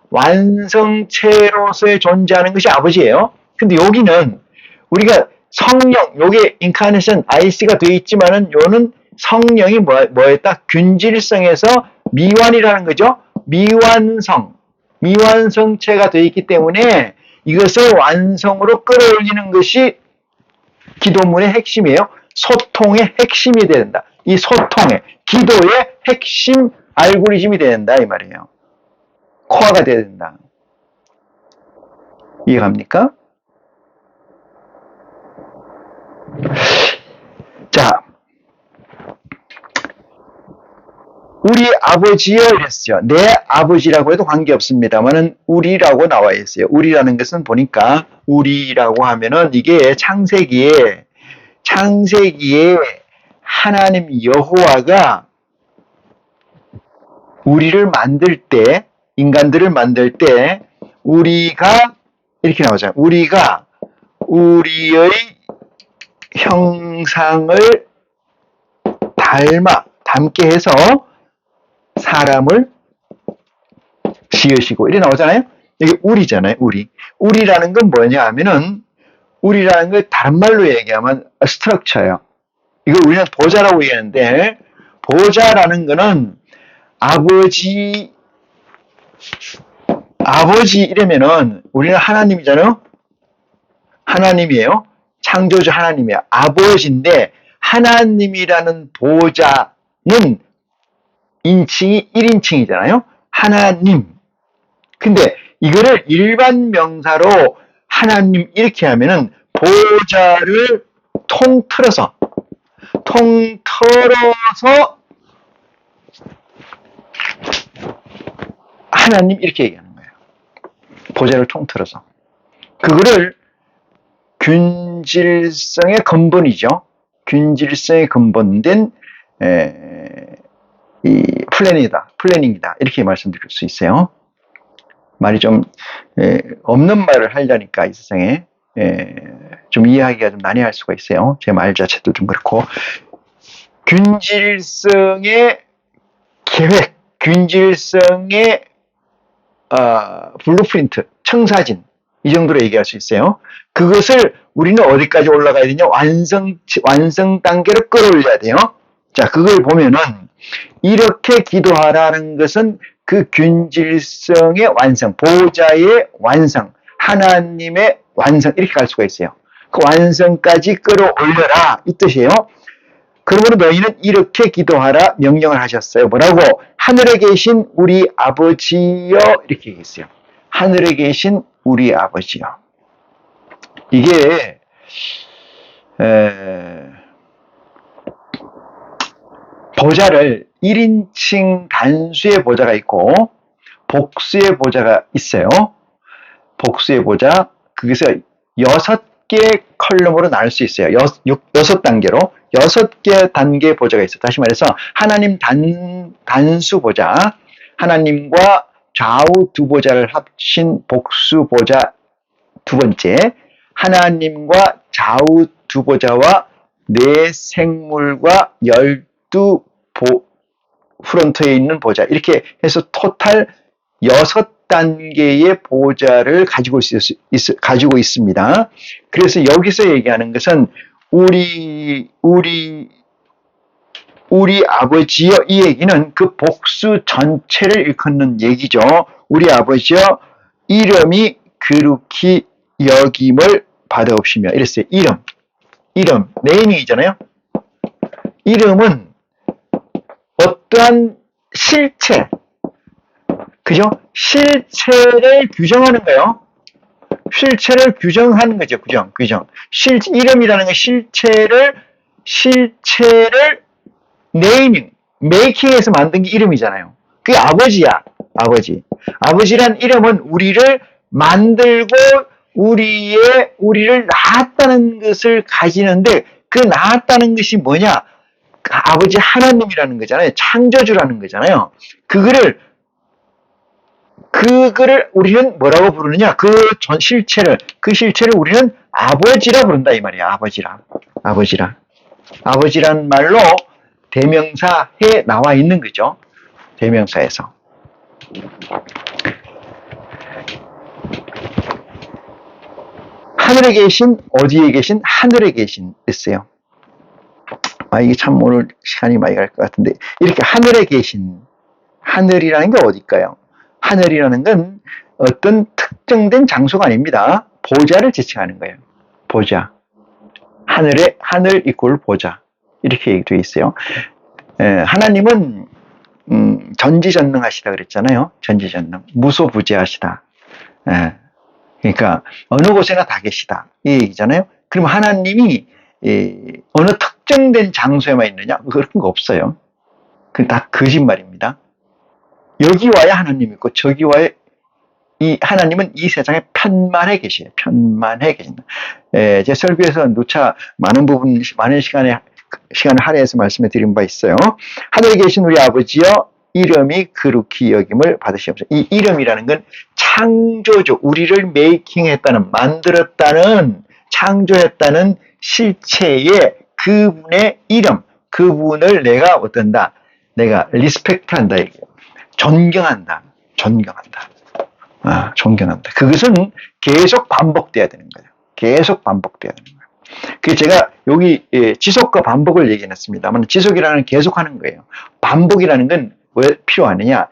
완성체로서의 존재하는 것이 아버지예요. 근데 여기는 우리가 성령, 요게 인카네이션 IC가 되어 있지만은 요는 성령이 뭐였다? 균질성에서 미완이라는 거죠. 미완성체가 되어 있기 때문에 이것을 완성으로 끌어올리는 것이 기도문의 핵심이에요. 소통의 핵심이 된다. 이 소통의, 기도의 핵심 알고리즘이 된다 이 말이에요. 코어가 돼야 된다. 이해갑니까? 자, 우리 아버지여 이랬어요. 내 아버지라고 해도 관계없습니다만은 우리라고 나와 있어요. 우리라는 것은 보니까 우리라고 하면은 이게 창세기에 하나님 여호와가 우리를 만들 때, 인간들을 만들 때 우리가 이렇게 나오잖아요. 우리가 우리의 형상을 닮게 해서 사람을 지으시고 이렇게 나오잖아요. 이게 우리잖아요. 우리라는 건 뭐냐 하면은 우리라는 걸 다른 말로 얘기하면 스트럭처예요. 이걸 우리는 보좌라고 얘기하는데 보좌라는 거는 아버지 이러면은 우리는 하나님이잖아요. 하나님이에요. 창조주 하나님이에요. 아버지인데 하나님이라는 보좌는 인칭이 1인칭이잖아요. 하나님. 근데 이거를 일반 명사로 하나님 이렇게 하면은 보좌를 통틀어서 하나님 이렇게 얘기하는 거예요. 보좌를 통틀어서. 그거를 균질성의 근본이죠. 균질성의 근본된 이 플래닝이다. 이렇게 말씀드릴 수 있어요. 말이 좀 없는 말을 하려니까 이 세상에 좀 이해하기가 좀 난해할 수가 있어요. 제 말 자체도 좀 그렇고 균질성의 계획, 균질성의 블루프린트, 청사진 이 정도로 얘기할 수 있어요. 그것을 우리는 어디까지 올라가야 되냐? 완성 단계로 끌어올려야 돼요. 자, 그걸 보면은 이렇게 기도하라는 것은 그 균질성의 완성, 보좌의 완성, 하나님의 완성 이렇게 갈 수가 있어요. 그 완성까지 끌어올려라 이 뜻이에요. 그러므로 너희는 이렇게 기도하라 명령을 하셨어요. 뭐라고? 하늘에 계신 우리 아버지여 이렇게 얘기했어요. 하늘에 계신 우리 아버지요. 이게 보좌를 1인칭 단수의 보좌가 있고 복수의 보좌가 있어요. 복수의 보좌, 그래서 6개 컬럼으로 나눌 수 있어요. 6단계로 6개 단계의 보좌가 있어요. 다시 말해서 하나님 단수 보좌, 하나님과 좌우 두 보좌를 합친 복수 보좌 두 번째, 하나님과 좌우 두 보좌와 네 생물과 12 프론트에 있는 보좌 이렇게 해서 토탈 6단계의 보좌를 가지고 있습니다. 그래서 여기서 얘기하는 것은 우리 아버지여 이 얘기는 그 복수 전체를 일컫는 얘기죠. 우리 아버지여 이름이 그룩히 여김을 받아옵시며 이랬어요. 이름 네이밍이잖아요. 이름은 어떠한 실체, 그죠? 실체를 규정하는 거예요. 실체를 규정하는 거죠. 규정. 이름이라는 건 실체를 네이밍, 메이킹해서 만든 게 이름이잖아요. 그게 아버지야. 아버지란 이름은 우리를 만들고 우리를 낳았다는 것을 가지는데 그 낳았다는 것이 뭐냐? 아버지 하나님이라는 거잖아요. 창조주라는 거잖아요. 그거를 우리는 뭐라고 부르느냐? 그 실체를 우리는 아버지라 부른다 이 말이야. 아버지라. 아버지란 말로 대명사에 나와 있는 거죠. 대명사에서. 하늘에 계신, 어디에 계신? 하늘에 계신 있어요. 이게 참 오늘 시간이 많이 갈 것 같은데, 이렇게 하늘에 계신, 하늘이라는 게 어딜까요? 하늘이라는 건 어떤 특정된 장소가 아닙니다. 보좌를 지칭하는 거예요. 보좌. 하늘에, 하늘 이꼴 보좌. 이렇게 얘기되어 있어요. 하나님은 전지전능하시다 그랬잖아요. 전지전능. 무소부재하시다. 그러니까 어느 곳에나 다 계시다. 이 얘기잖아요. 그럼 하나님이 어느 특정된 장소에만 있느냐? 그런 거 없어요. 그건 다 거짓말입니다. 여기 와야 하나님 있고 저기 와야 이 하나님은 이 세상에 편만해 계셔요. 편만해 계신다. 제 설교에서 누차 많은 시간을 할애해서 말씀해 드린 바 있어요. 하늘에 계신 우리 아버지여 이름이 거룩히 여김을 받으시옵소서. 이 이름이라는 건 창조죠. 우리를 메이킹했다는, 만들었다는, 창조했다는 실체의 그분의 이름, 그분을 내가 어떤다? 내가 리스펙트한다. 존경한다. 존경한다. 존경한다. 그것은 계속 반복돼야 되는 거예요. 계속 반복돼야 되는 거예요. 그래서 제가 여기 지속과 반복을 얘기했습니다만, 지속이라는 건 계속하는 거예요. 반복이라는 건 왜 필요하느냐?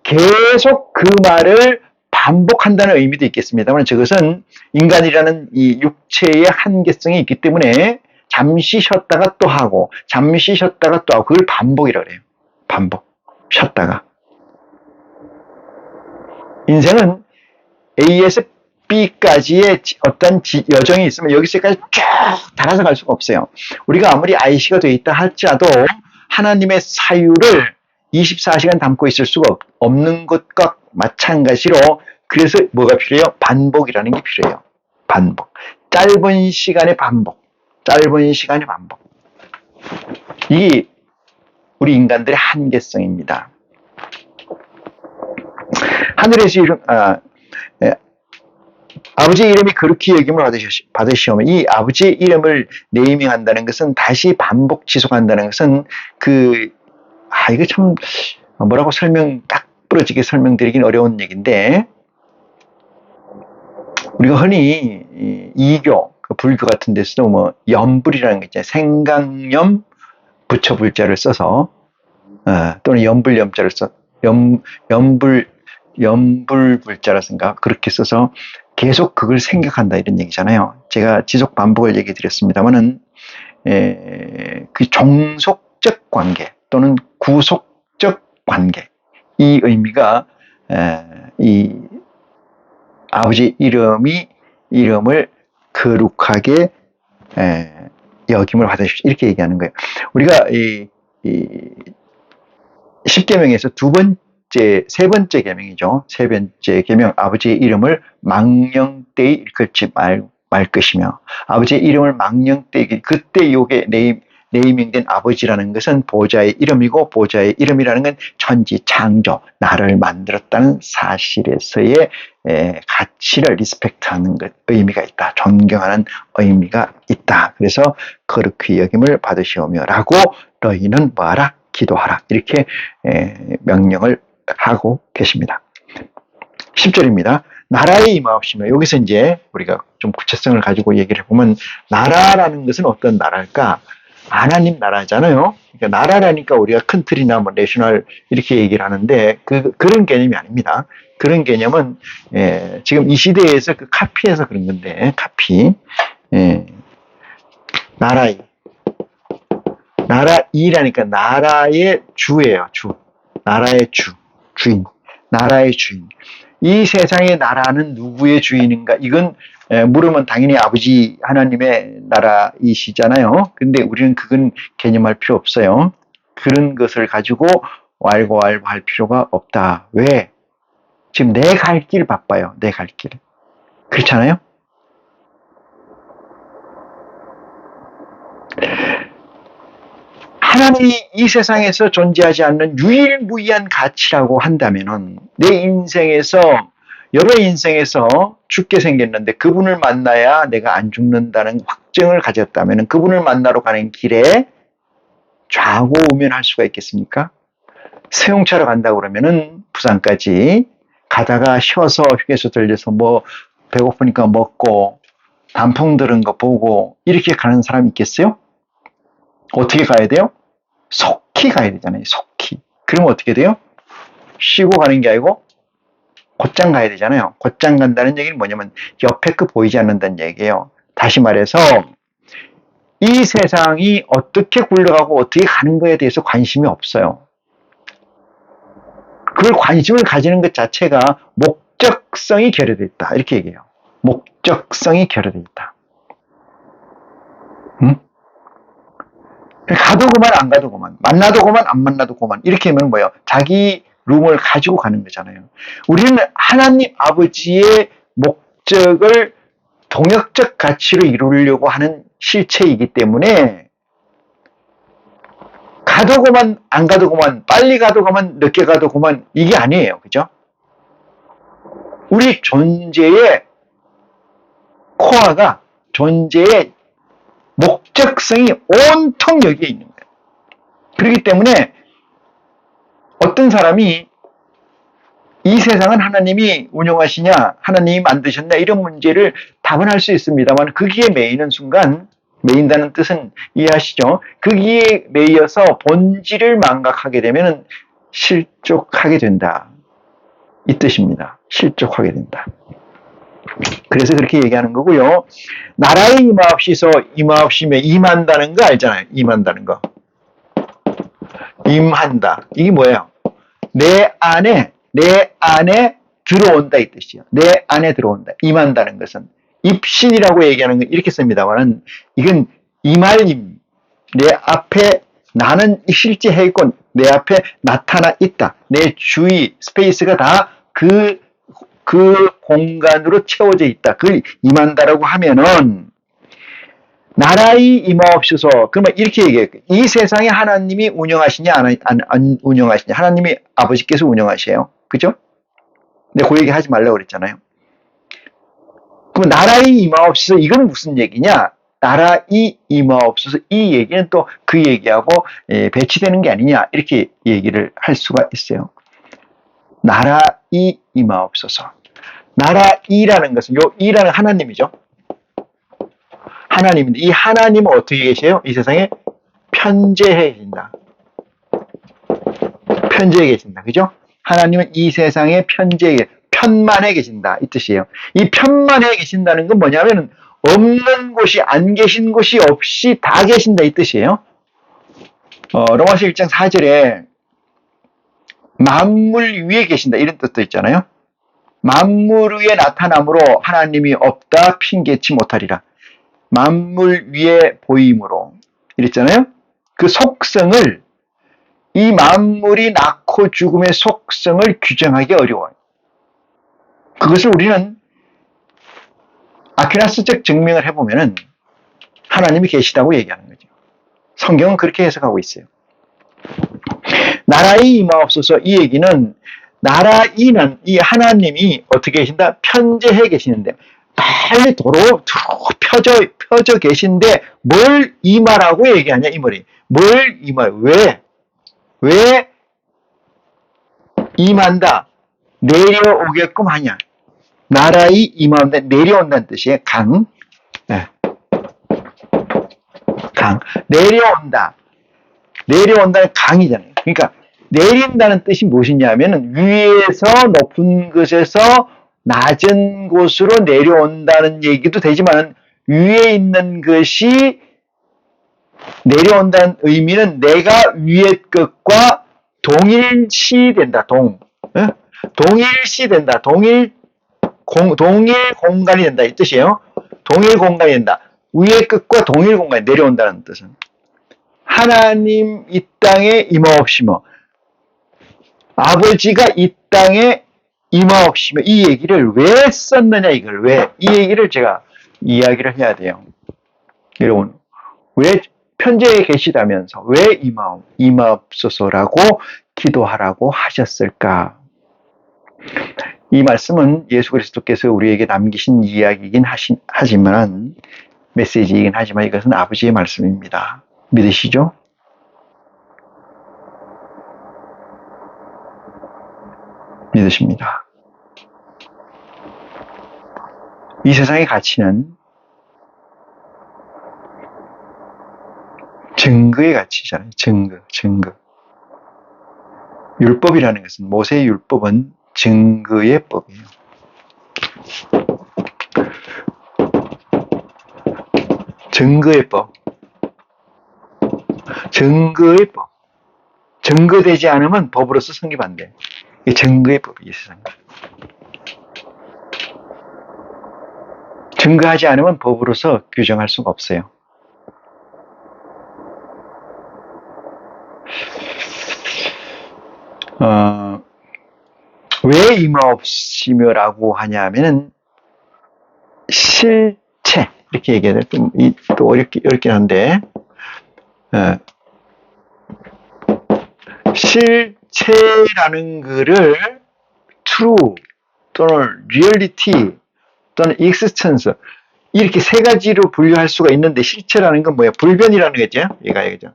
계속 그 말을 반복한다는 의미도 있겠습니다만, 저것은 인간이라는 이 육체의 한계성이 있기 때문에 잠시 쉬었다가 또 하고, 잠시 쉬었다가 또 하고, 그걸 반복이라고 그래요. 반복. 쉬었다가. 인생은 A에서 B까지의 어떤 여정이 있으면 여기서까지 쭉 달아서 갈 수가 없어요. 우리가 아무리 IC가 되어 있다 할지라도 하나님의 사유를 24시간 담고 있을 수가 없는 것과 마찬가지로, 그래서 뭐가 필요해요? 반복이라는 게 필요해요. 반복. 짧은 시간의 반복. 짧은 시간의 반복. 이게 우리 인간들의 한계성입니다. 하늘에서 아버지의 이름이 거룩히 여김을 받으시오면, 이 아버지의 이름을 네이밍한다는 것은, 다시 반복 지속한다는 것은 이거 참 뭐라고 딱 부러지게 설명드리긴 어려운 얘기인데, 우리가 흔히 이교, 불교 같은 데서도 염불이라는 거 있잖아요. 생강염 부처불자를 써서, 또는 염불염자를 염불불자라 생각, 그렇게 써서 계속 그걸 생각한다, 이런 얘기잖아요. 제가 지속 반복을 얘기 드렸습니다만은, 그 종속적 관계 또는 구속적 관계, 이 의미가 이 아버지 이름을 거룩하게 여김을 받으십시오, 이렇게 얘기하는 거예요. 우리가 이 10계명에서 세 번째 계명이죠. 세 번째 계명, 아버지의 이름을 망령되이 일컬지 말 것이며, 아버지의 이름을 망령되이, 그때 요게 네이밍된 아버지라는 것은 보좌의 이름이고, 보좌의 이름이라는 건 천지 창조, 나를 만들었다는 사실에서의 가치를 리스펙트하는 것, 의미가 있다. 존경하는 의미가 있다. 그래서 거룩히 여김을 받으시오며 라고, 너희는 뭐하라? 기도하라. 이렇게 명령을 하고 계십니다. 10절입니다. 나라에 임하옵시며, 여기서 이제 우리가 좀 구체성을 가지고 얘기를 해보면, 나라라는 것은 어떤 나라일까? 하나님 나라잖아요. 그러니까 나라라니까 우리가 컨트리나 내셔널 이렇게 얘기를 하는데, 그런 개념이 아닙니다. 그런 개념은 지금 이 시대에서 카피해서 그런 건데, 카피. 나라이라니까 나라의 주예요. 주. 나라의 주인. 나라의 주인. 이 세상의 나라는 누구의 주인인가? 이건 물으면 당연히 아버지 하나님의 나라이시잖아요. 근데 우리는 그건 개념할 필요 없어요. 그런 것을 가지고 알고 할 필요가 없다. 왜? 지금 내 갈 길 바빠요. 내 갈 길. 그렇잖아요? 하나님이 이 세상에서 존재하지 않는 유일무이한 가치라고 한다면은, 내 인생에서 여러 인생에서 죽게 생겼는데 그분을 만나야 내가 안 죽는다는 확증을 가졌다면 그분을 만나러 가는 길에 좌고우면할 수가 있겠습니까? 세용차로 간다고 그러면은 부산까지 가다가 쉬어서 휴게소 들려서 뭐 배고프니까 먹고 단풍 들은 거 보고 이렇게 가는 사람 있겠어요? 어떻게 가야 돼요? 속히 가야 되잖아요. 속히. 그러면 어떻게 돼요? 쉬고 가는 게 아니고 곧장 가야 되잖아요. 곧장 간다는 얘기는 뭐냐면 옆에 거 보이지 않는다는 얘기예요. 다시 말해서 이 세상이 어떻게 굴러가고 어떻게 가는 거에 대해서 관심이 없어요. 그걸 관심을 가지는 것 자체가 목적성이 결여되어 있다. 이렇게 얘기해요. 목적성이 결여되어 있다. 가도 그만 안 가도 그만, 만나도 그만 안 만나도 그만, 이렇게 하면 뭐예요? 자기 룸을 가지고 가는 거잖아요. 우리는 하나님 아버지의 목적을 동역적 가치로 이루려고 하는 실체이기 때문에 가도 그만 안 가도 그만, 빨리 가도 그만 늦게 가도 그만, 이게 아니에요. 그죠? 우리 존재의 코어가, 존재의 목적성이 온통 여기에 있는 거예요. 그렇기 때문에 어떤 사람이 이 세상은 하나님이 운영하시냐, 하나님이 만드셨냐, 이런 문제를 답은 할 수 있습니다만, 거기에 매이는 순간, 매인다는 뜻은 이해하시죠? 거기에 매여서 본질을 망각하게 되면 실족하게 된다. 이 뜻입니다. 실족하게 된다. 그래서 그렇게 얘기하는 거고요. 나라에 임하옵시서, 임하옵시며 임한다는 거 알잖아요. 임한다는 거. 임한다. 이게 뭐예요? 내 안에 들어온다 이 뜻이에요. 내 안에 들어온다. 임한다는 것은 입신이라고 얘기하는 건 이렇게 씁니다만 이건 임할임. 내 앞에 나는 실제 해있고 내 앞에 나타나 있다. 내 주위 스페이스가 다 그 공간으로 채워져 있다. 그걸 임한다라고 하면은 나라의 임하옵소서. 그러면 이렇게 얘기해요. 이 세상에 하나님이 운영하시냐 안 운영하시냐. 하나님이 아버지께서 운영하셔요. 그죠? 근데 그 얘기 하지 말라고 그랬잖아요. 그럼 나라의 임하옵소서 이건 무슨 얘기냐? 나라의 임하옵소서 이 얘기는 또 그 얘기하고 배치되는 게 아니냐 이렇게 얘기를 할 수가 있어요. 나라의 임하옵소서. 나라이라는 것은 요 이라는 하나님이죠. 하나님인데 이 하나님은 어떻게 계세요? 이 세상에 편재해 계신다. 편재해 계신다. 그죠? 하나님은 이 세상에 편만해 계신다. 이 뜻이에요. 이 편만해 계신다는 건 뭐냐면 없는 곳이 안 계신 곳이 없이 다 계신다. 이 뜻이에요. 로마서 1장 4절에 만물 위에 계신다. 이런 뜻도 있잖아요. 만물 위에 나타남으로 하나님이 없다 핑계치 못하리라. 만물 위에 보임으로 이랬잖아요. 그 속성을 이 만물이 낳고 죽음의 속성을 규정하기 어려워요. 그것을 우리는 아퀴나스적 증명을 해보면은 하나님이 계시다고 얘기하는 거죠. 성경은 그렇게 해석하고 있어요. 나라의 임하옵소서 이 얘기는 나라이는 이 하나님이 어떻게 계신다? 편재해 계시는데 빨리 도로 펴져 계신데 뭘 임하라고 얘기하냐 이 말이. 뭘 임하? 왜 임한다? 내려오게끔 하냐? 나라의 임하는데 내려온다는 뜻이에요. 강. 내려온다. 내려온다는 강이잖아요. 그러니까 내린다는 뜻이 무엇이냐면 위에서 높은 곳에서 낮은 곳으로 내려온다는 얘기도 되지만 위에 있는 것이 내려온다는 의미는 내가 위의 것과 동일시된다. 동일시된다. 동일 공간이 된다. 이 뜻이에요. 동일 공간이 된다. 위의 끝과 동일 공간이 내려온다는 뜻은. 하나님 이 땅에 임하옵시며 아버지가 이 땅에 임하옵시며 이 얘기를 왜 썼느냐 이걸 왜 이 얘기를 제가 이야기를 해야 돼요. 여러분 왜 편재에 계시다면서 왜 임하옵소서라고 기도하라고 하셨을까? 이 말씀은 예수 그리스도께서 우리에게 남기신 이야기이긴 하지만, 메시지이긴 하지만 이것은 아버지의 말씀입니다. 믿으시죠? 믿으십니다. 이 세상의 가치는 증거의 가치잖아요. 증거. 율법이라는 것은, 모세의 율법은 증거의 법이에요. 증거의 법. 증거의 법. 증거되지 않으면 법으로서 성립 안 돼. 이게 증거의 법이에요, 세상에. 증거하지 않으면 법으로서 규정할 수가 없어요. 왜 임하옵시며라고 하냐면은 실체 이렇게 얘기해야 돼. 또 어렵긴 한데 실체라는 글을 true 또는 reality 또는 existence 이렇게 세 가지로 분류할 수가 있는데, 실체라는 건 뭐예요? 불변이라는 거죠. 얘가 얘기죠.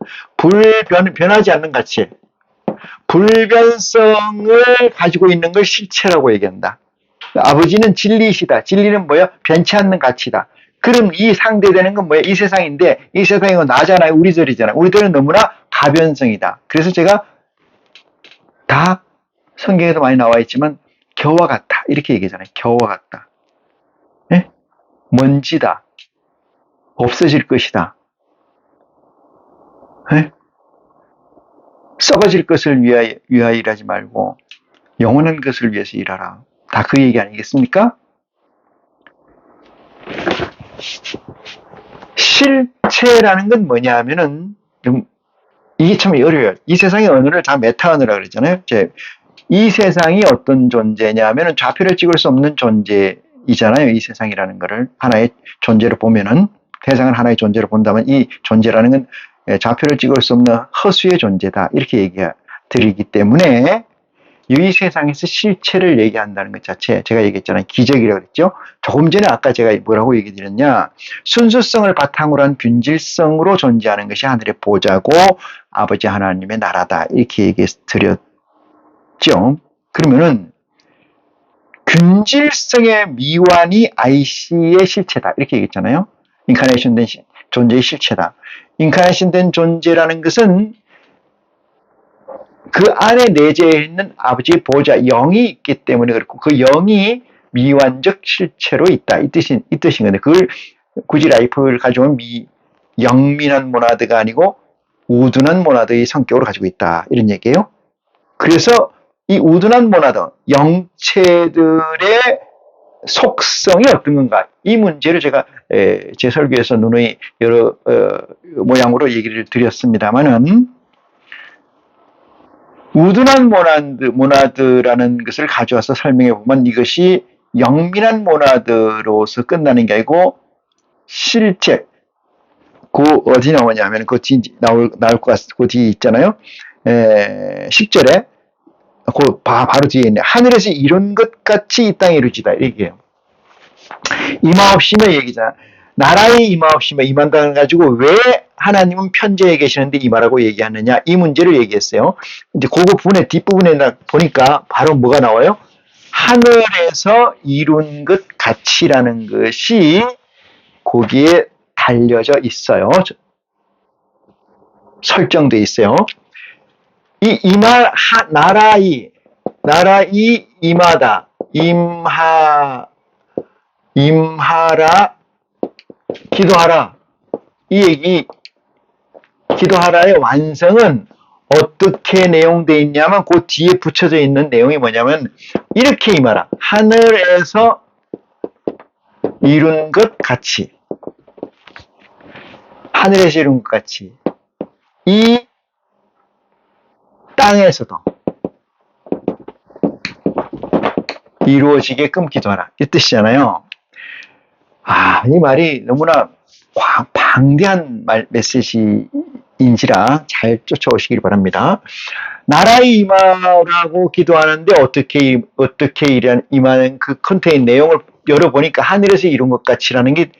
변하지 않는 가치. 불변성을 가지고 있는 걸 실체라고 얘기한다. 아버지는 진리이시다. 진리는 뭐예요? 변치 않는 가치다. 그럼 이 상대되는 건 뭐예요? 이 세상인데, 이 세상이 나잖아요. 우리들이잖아요. 우리들은 너무나 가변성이다. 그래서 제가 다 성경에도 많이 나와 있지만 겨와 같다 이렇게 얘기하잖아요. 겨와 같다. 네? 먼지다. 없어질 것이다. 네? 썩어질 것을 위하여 일하지 말고 영원한 것을 위해서 일하라. 다 그 얘기 아니겠습니까? 실체라는 건 뭐냐 하면은, 이게 참 어려워요. 이 세상의 언어를 다 메타 언어라고 그러잖아요. 이 세상이 어떤 존재냐 하면은 좌표를 찍을 수 없는 존재이잖아요. 이 세상이라는 거를 하나의 존재로 보면은, 세상을 하나의 존재로 본다면 이 존재라는 건 좌표를 찍을 수 없는 허수의 존재다. 이렇게 얘기 드리기 때문에 이 세상에서 실체를 얘기한다는 것 자체, 제가 얘기했잖아요. 기적이라고 그랬죠. 조금 전에 아까 제가 뭐라고 얘기 드렸냐. 순수성을 바탕으로 한 균질성으로 존재하는 것이 하늘의 보좌고 아버지 하나님의 나라다. 이렇게 얘기 드렸죠. 그러면은 균질성의 미완이 IC의 실체다. 이렇게 얘기했잖아요. 인카네이션 된 존재의 실체다. 인카네이션 된 존재라는 것은 그 안에 내재해 있는 아버지의 보좌, 영이 있기 때문에 그렇고, 그 영이 미완적 실체로 있다. 이 뜻인 건데, 그걸 굳이 라이프를 가져온 영민한 모나드가 아니고 우둔한 모나드의 성격으로 가지고 있다. 이런 얘기예요. 그래서 이 우둔한 모나드, 영체들의 속성이 어떤 건가? 이 문제를 제가 제 설교에서 누누이 여러 모양으로 얘기를 드렸습니다만은, 우둔한 모나드라는 것을 가져와서 설명해 보면 이것이 영민한 모나드로서 끝나는 게 아니고, 실제 어디 나오냐면 나올 것 같고, 그 뒤에 있잖아요. 10절에 바로 뒤에 있네. 하늘에서 이룬 것 같이 이 땅에 이루어지다. 얘기해요. 임하옵시며 얘기잖아. 나라의 임하옵시며 임한다는 가지고 왜 하나님은 편재해 계시는데 임하라고 얘기하느냐, 이 문제를 얘기했어요. 이제 그 부분의 뒷부분에 보니까 바로 뭐가 나와요? 하늘에서 이룬 것 같이라는 것이 거기에 달려져 있어요. 설정돼 있어요. 이 나라이 임하다, 임하라, 기도하라. 이 얘기, 기도하라의 완성은 어떻게 내용되어 있냐면, 그 뒤에 붙여져 있는 내용이 뭐냐면, 이렇게 임하라. 하늘에서 이룬 것 같이. 하늘에서 이룬 것 같이. 이 땅에서도 이루어지게끔 기도하라. 이 뜻이잖아요. 이 말이 너무나 방대한 메시지이긴 인지라 잘 쫓아오시길 바랍니다. 나라의 임하라고 기도하는데 어떻게 임하는 그 컨테인 내용을 열어보니까 하늘에서 이룬 것 같이라는 게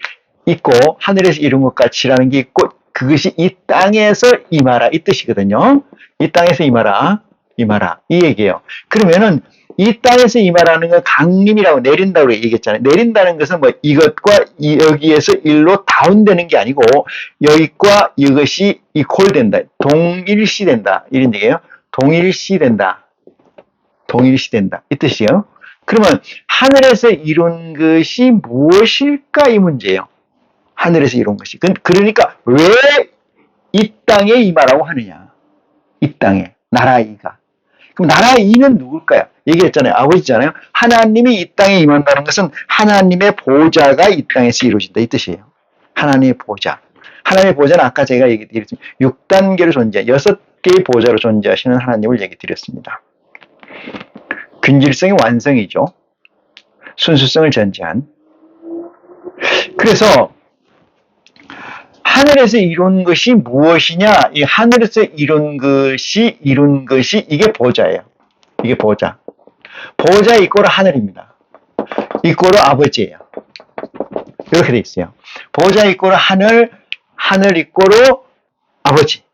있고, 하늘에서 이룬 것 같이라는 게 있고, 그것이 이 땅에서 임하라 이 뜻이거든요. 이 땅에서 임하라 이 얘기예요. 그러면은 이 땅에서 임하라는 건 강림이라고 내린다고 얘기했잖아요. 내린다는 것은 뭐 이것과 여기에서 일로 다운되는 게 아니고 여기과 이것이 이퀄된다, 동일시된다 이런 얘기예요. 동일시된다 이 뜻이에요. 그러면 하늘에서 이룬 것이 무엇일까 이 문제예요. 하늘에서 이룬 것이. 그러니까 왜 이 땅에 임하라고 하느냐. 이 땅에 나라이가. 그럼 나라이는 누굴까요? 얘기했잖아요. 아버지잖아요. 하나님이 이 땅에 임한다는 것은 하나님의 보좌가 이 땅에서 이루어진다 이 뜻이에요. 하나님의 보좌. 하나님의 보좌는 아까 제가 얘기 드렸습니다. 6단계로 존재, 6개의 보좌로 존재하시는 하나님을 얘기 드렸습니다. 균질성의 완성이죠. 순수성을 전제한. 그래서 하늘에서 이룬 것이 무엇이냐? 이 하늘에서 이룬 것이 이게 보좌예요. 이게 보좌. 보좌 이꼬르 하늘입니다. 이꼬르 아버지예요. 이렇게 돼 있어요. 보좌 이꼬르 하늘 이꼬르 아버지.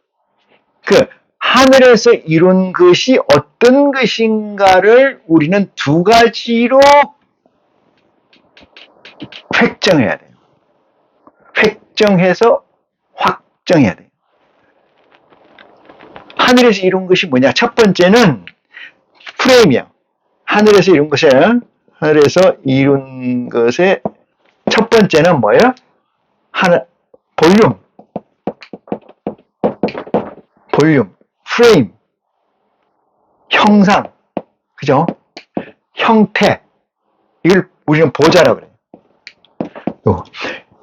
그 하늘에서 이룬 것이 어떤 것인가를 우리는 두 가지로 획정해야 돼요. 획정해서 확정해야 돼요. 하늘에서 이룬 것이 뭐냐? 첫 번째는 프레임이요. 하늘에서 이룬 것의 첫 번째는 뭐예요? 볼륨, 프레임, 형상, 그죠? 형태. 이걸 우리는 보좌라고 그래요.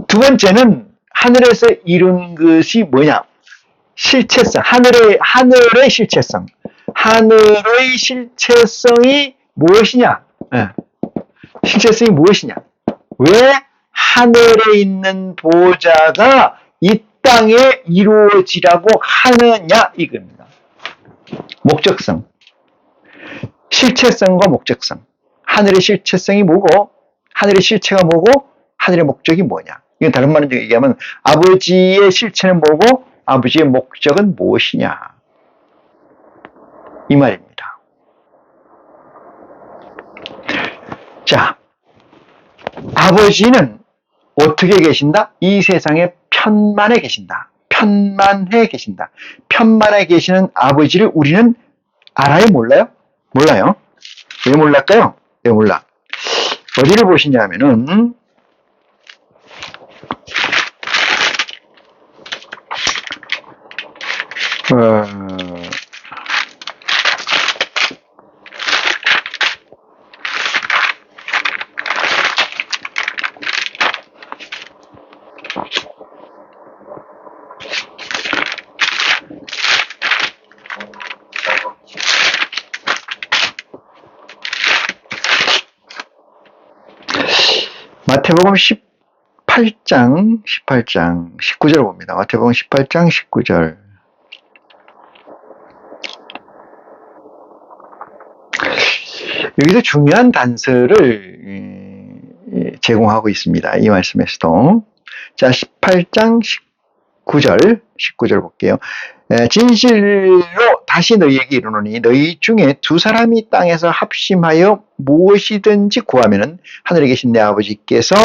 두 번째는 하늘에서 이룬 것이 뭐냐? 실체성, 하늘의 실체성. 하늘의 실체성이 무엇이냐? 실체성이 무엇이냐? 왜 하늘에 있는 보좌가 이 땅에 이루어지라고 하느냐? 이겁니다. 목적성. 실체성과 목적성. 하늘의 실체성이 뭐고, 하늘의 실체가 뭐고, 하늘의 목적이 뭐냐? 이건 다른 말로 얘기하면 아버지의 실체는 뭐고 아버지의 목적은 무엇이냐? 이 말입니다. 자, 아버지는 어떻게 계신다? 이 세상에 편만해 계신다. 편만해 계신다. 편만해 계시는 아버지를 우리는 알아요? 몰라요? 몰라요. 왜 몰랄까요? 왜 몰라? 어디를 보시냐면은 마태복음 18장 19절 봅니다. 마태복음 18장 19절. 여기서 중요한 단서를 제공하고 있습니다. 이 말씀에서도. 자, 18장 19절 볼게요. 진실로 다시 너희에게 이르노니 너희 중에 두 사람이 땅에서 합심하여 무엇이든지 구하면은 하늘에 계신 내 아버지께서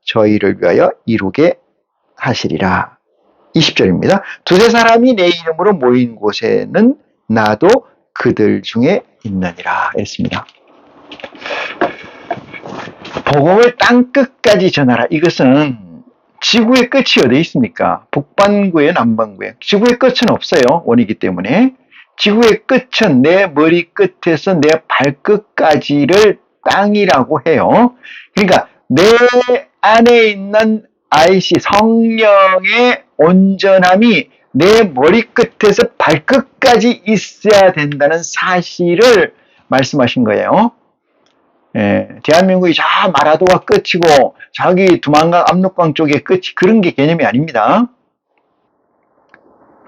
저희를 위하여 이루게 하시리라. 20절입니다. 두세 사람이 내 이름으로 모인 곳에는 나도 그들 중에 있느니라. 이랬습니다. 복음을 땅끝까지 전하라. 이것은 지구의 끝이 어디 있습니까? 북반구에 남반구에. 지구의 끝은 없어요. 원이기 때문에. 지구의 끝은 내 머리 끝에서 내 발끝까지를 땅이라고 해요. 그러니까 내 안에 있는 IC 성령의 온전함이 내 머리끝에서 발끝까지 있어야 된다는 사실을 말씀하신 거예요. 대한민국이 저 마라도가 끝이고 저기 두만강 압록강 쪽에 끝이 그런 게 개념이 아닙니다.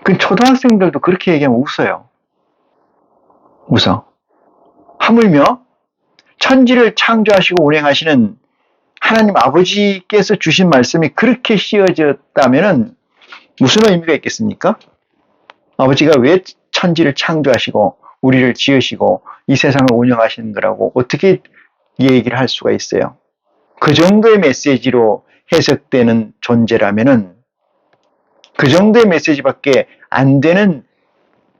그 초등학생들도 그렇게 얘기하면 웃어요. 웃어. 하물며 천지를 창조하시고 운행하시는 하나님 아버지께서 주신 말씀이 그렇게 씌워졌다면 무슨 의미가 있겠습니까? 아버지가 왜 천지를 창조하시고 우리를 지으시고 이 세상을 운영하시는 거라고 어떻게 얘기를 할 수가 있어요? 그 정도의 메시지로 해석되는 존재라면은, 그 정도의 메시지밖에 안 되는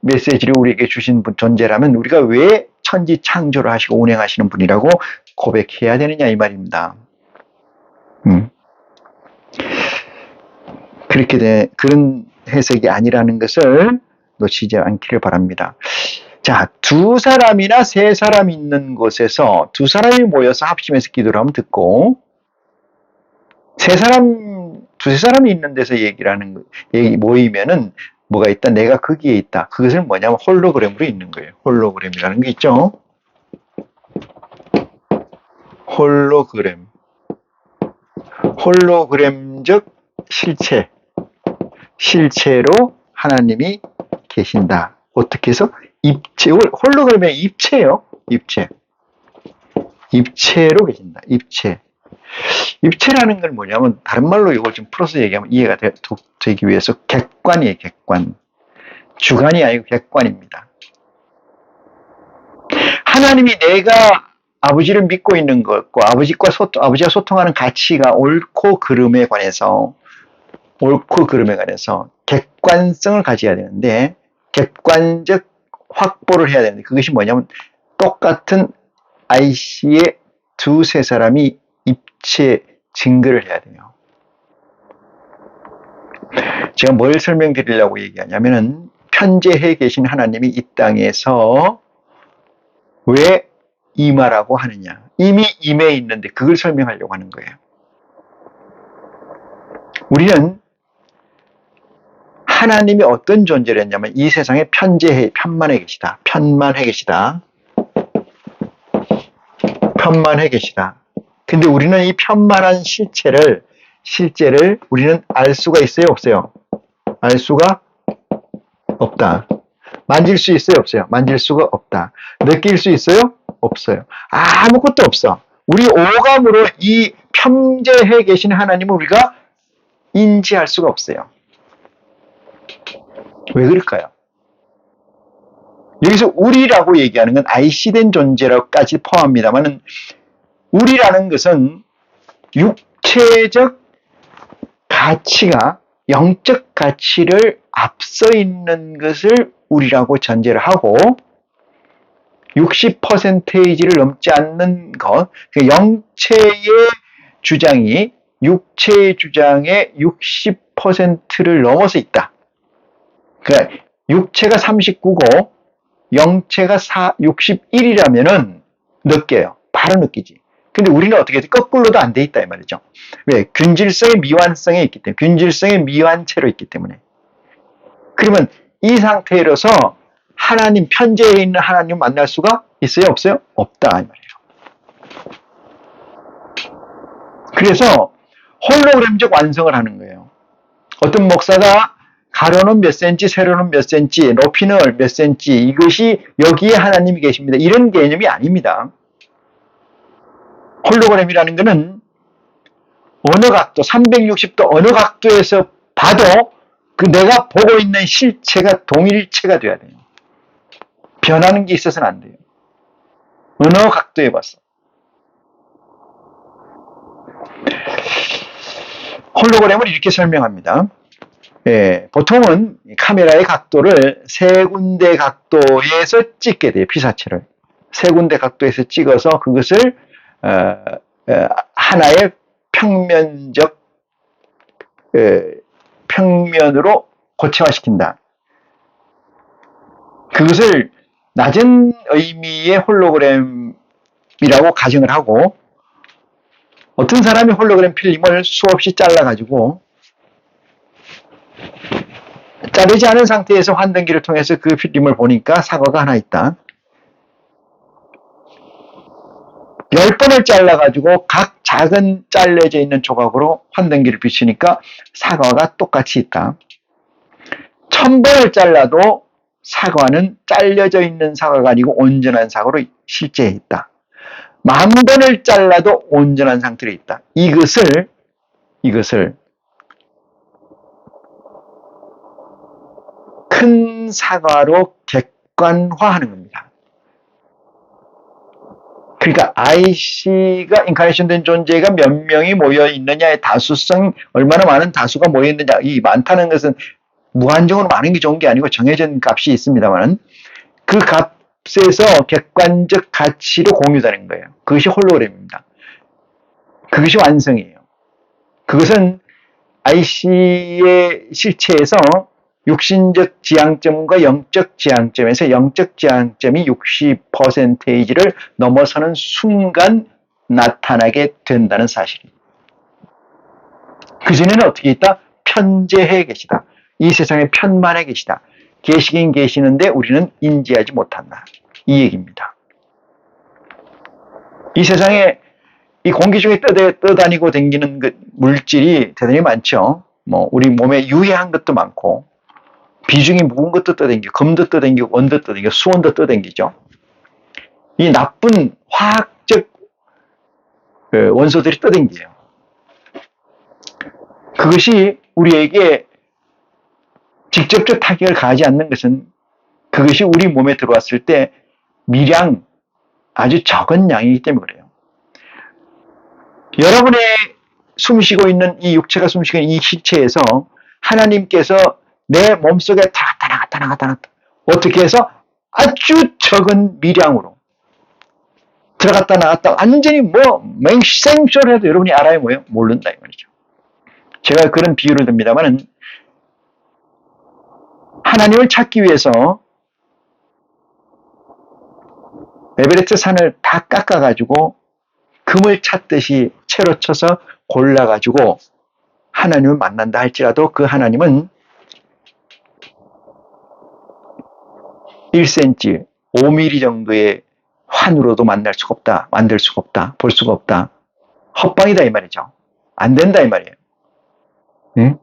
메시지를 우리에게 주신 존재라면 우리가 왜 천지 창조를 하시고 운행하시는 분이라고 고백해야 되느냐 이 말입니다. 그런 해석이 아니라는 것을 놓치지 않기를 바랍니다. 자, 두 사람이나 세 사람 있는 곳에서 두 사람이 모여서 합심해서 기도를 하면 듣고, 두세 사람이 있는 데서 모이면은 뭐가 있다? 내가 거기에 있다. 그것을 뭐냐면 홀로그램으로 있는 거예요. 홀로그램이라는 게 있죠. 홀로그램적 실체로 하나님이 계신다. 어떻게 해서? 홀로그램의 입체요. 입체로 계신다. 입체라는 건 뭐냐면, 다른 말로 이걸 좀 풀어서 얘기하면 이해가 되기 위해서 객관이에요. 객관. 주관이 아니고 객관입니다. 하나님이 내가 아버지를 믿고 있는 것과 아버지가 소통하는 가치가 옳고 그름에 관해서 객관성을 가져야 되는데, 객관적 확보를 해야 되는데, 그것이 뭐냐면 똑같은 IC의 두세 사람이 입체 증거를 해야 돼요. 제가 뭘 설명드리려고 얘기하냐면은, 편재해 계신 하나님이 이 땅에서 왜 임하라고 하느냐, 이미 임해 있는데 그걸 설명하려고 하는 거예요. 우리는 하나님이 어떤 존재를 했냐면 이 세상에 편만해 계시다. 근데 우리는 이 편만한 실제를 우리는 알 수가 있어요, 없어요? 알 수가 없다. 만질 수 있어요, 없어요? 만질 수가 없다. 느낄 수 있어요? 없어요. 아무것도 없어. 우리 오감으로 이 편재해 계신 하나님을 우리가 인지할 수가 없어요. 왜 그럴까요? 여기서 우리라고 얘기하는 건 IC된 존재라고까지 포함합니다만, 우리라는 것은 육체적 가치가 영적 가치를 앞서 있는 것을 우리라고 전제를 하고, 60%를 넘지 않는 것, 육체의 주장의 60%를 넘어서 있다. 그러니까 육체가 39고 영체가 61이라면은 느껴요. 바로 느끼지. 근데 우리는 어떻게 돼? 거꾸로도 안 돼 있다 이 말이죠. 왜? 균질성의 미완성에 있기 때문에, 균질성의 미완체로 있기 때문에. 그러면 이 상태로서 하나님, 편재해 있는 하나님 만날 수가 있어요, 없어요? 없다 이 말이에요. 그래서 홀로그램적 완성을 하는 거예요. 어떤 목사가 가로는 몇 센치, 세로는 몇 센치, 높이는 몇 센치, 이것이 여기에 하나님이 계십니다, 이런 개념이 아닙니다. 홀로그램이라는 것은 어느 각도, 360도 어느 각도에서 봐도 그 내가 보고 있는 실체가 동일체가 돼야 돼요. 변하는 게 있어서는 안 돼요. 어느 각도에 봤어. 홀로그램을 이렇게 설명합니다. 보통은 카메라의 각도를 세 군데 각도에서 찍게 돼요. 피사체를 세 군데 각도에서 찍어서 그것을 하나의 평면으로 고체화시킨다. 그것을 낮은 의미의 홀로그램이라고 가정을 하고, 어떤 사람이 홀로그램 필름을 수없이 잘라가지고 자르지 않은 상태에서 환등기를 통해서 그 필름을 보니까 사과가 하나 있다. 10번을 잘라가지고 각 작은 잘려져 있는 조각으로 환등기를 비추니까 사과가 똑같이 있다. 1000번을 잘라도 사과는 잘려져 있는 사과가 아니고 온전한 사과로 실제에 있다. 10,000번을 잘라도 온전한 상태로 있다. 이것을 큰 사과로 객관화하는 겁니다. 그러니까 IC가 인카네이션 된 존재가 몇 명이 모여 있느냐의 다수성, 얼마나 많은 다수가 모여 있느냐, 이 많다는 것은 무한정으로 많은 게 좋은 게 아니고 정해진 값이 있습니다만 그 값에서 객관적 가치로 공유되는 거예요. 그것이 홀로그램입니다. 그것이 완성이에요. 그것은 IC의 실체에서 육신적 지향점과 영적 지향점에서 영적 지향점이 60%를 넘어서는 순간 나타나게 된다는 사실입니다. 그전에는 어떻게 있다? 편재해 계시다. 이 세상에 편만해 계시다. 계시긴 계시는데 우리는 인지하지 못한다. 이 얘기입니다. 이 세상에 이 공기 중에 떠다니고 다니는 그 물질이 대단히 많죠. 우리 몸에 유해한 것도 많고 비중이 무거운 것도 떠다니고 금도 떠다니고 원도 떠다니고 수원도 떠다니죠. 이 나쁜 화학적 원소들이 떠다니요. 그것이 우리에게 직접적 타격을 가하지 않는 것은 그것이 우리 몸에 들어왔을 때 미량, 아주 적은 양이기 때문에 그래요. 여러분의 숨쉬고 있는 이 육체가 숨쉬고 있는 이 실체에서 하나님께서 내 몸속에 나갔다 어떻게 해서 아주 적은 미량으로 들어갔다 나갔다 완전히 맹생쇼를 해도 여러분이 알아요? 뭐예요? 모른다 이 말이죠. 제가 그런 비유를 듭니다만은 하나님을 찾기 위해서 에베레스트 산을 다 깎아가지고 금을 찾듯이 채로 쳐서 골라가지고 하나님을 만난다 할지라도 그 하나님은 1cm, 5mm 정도의 환으로도 만들 수가 없다, 볼 수가 없다. 헛방이다 이 말이죠. 안 된다 이 말이에요. 응?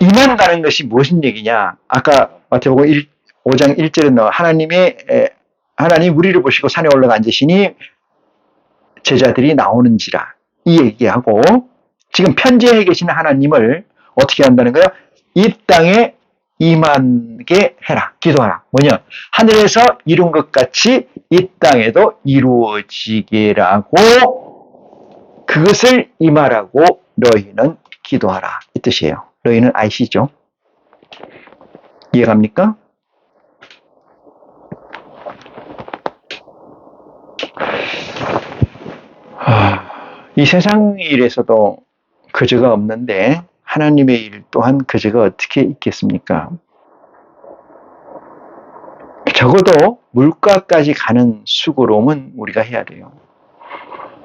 임한다는 것이 무슨 얘기냐? 아까 마태복음 5장 1절에 나와 하나님 우리를 보시고 산에 올라가 앉으시니 제자들이 나오는지라 이 얘기하고 지금 편지해 계시는 하나님을 어떻게 한다는 거예요? 이 땅에 임하게 해라. 기도하라. 뭐냐? 하늘에서 이룬 것 같이 이 땅에도 이루어지게라고 그것을 임하라고 너희는 기도하라. 이 뜻이에요. 너희는 아시죠? 이해갑니까? 이 세상 일에서도 그저가 없는데 하나님의 일 또한 그저가 어떻게 있겠습니까? 적어도 물가까지 가는 수고로움은 우리가 해야 돼요.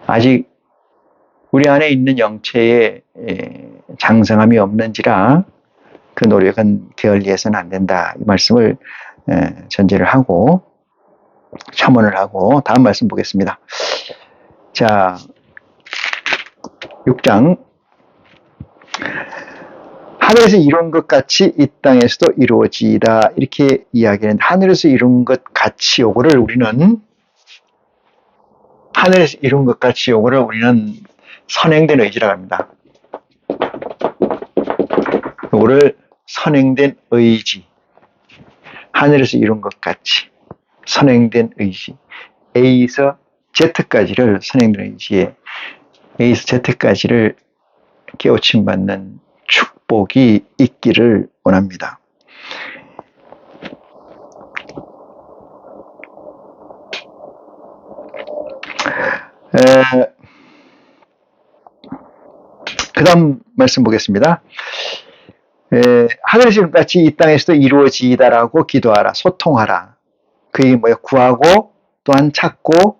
아직 우리 안에 있는 영체에 장성함이 없는지라 그 노력은 게을리해서는 안 된다. 이 말씀을 전제를 하고 첨언을 하고 다음 말씀 보겠습니다. 자, 6장 하늘에서 이룬 것 같이 이 땅에서도 이루어지라 이렇게 이야기하는데 하늘에서 이룬 것 같이 요거를 우리는 하늘에서 이룬 것 같이 요거를 우리는 선행된 의지라고 합니다. 요거를 선행된 의지, 하늘에서 이룬 것 같이 선행된 의지, A에서 Z까지를 선행된 의지에 A에서 Z까지를 깨우침 받는 축복이 있기를 원합니다. 그 다음 말씀 보겠습니다. 하늘에서 같이 이 땅에서도 이루어지다라고 기도하라, 소통하라. 그 얘기 뭐예요? 구하고 또한 찾고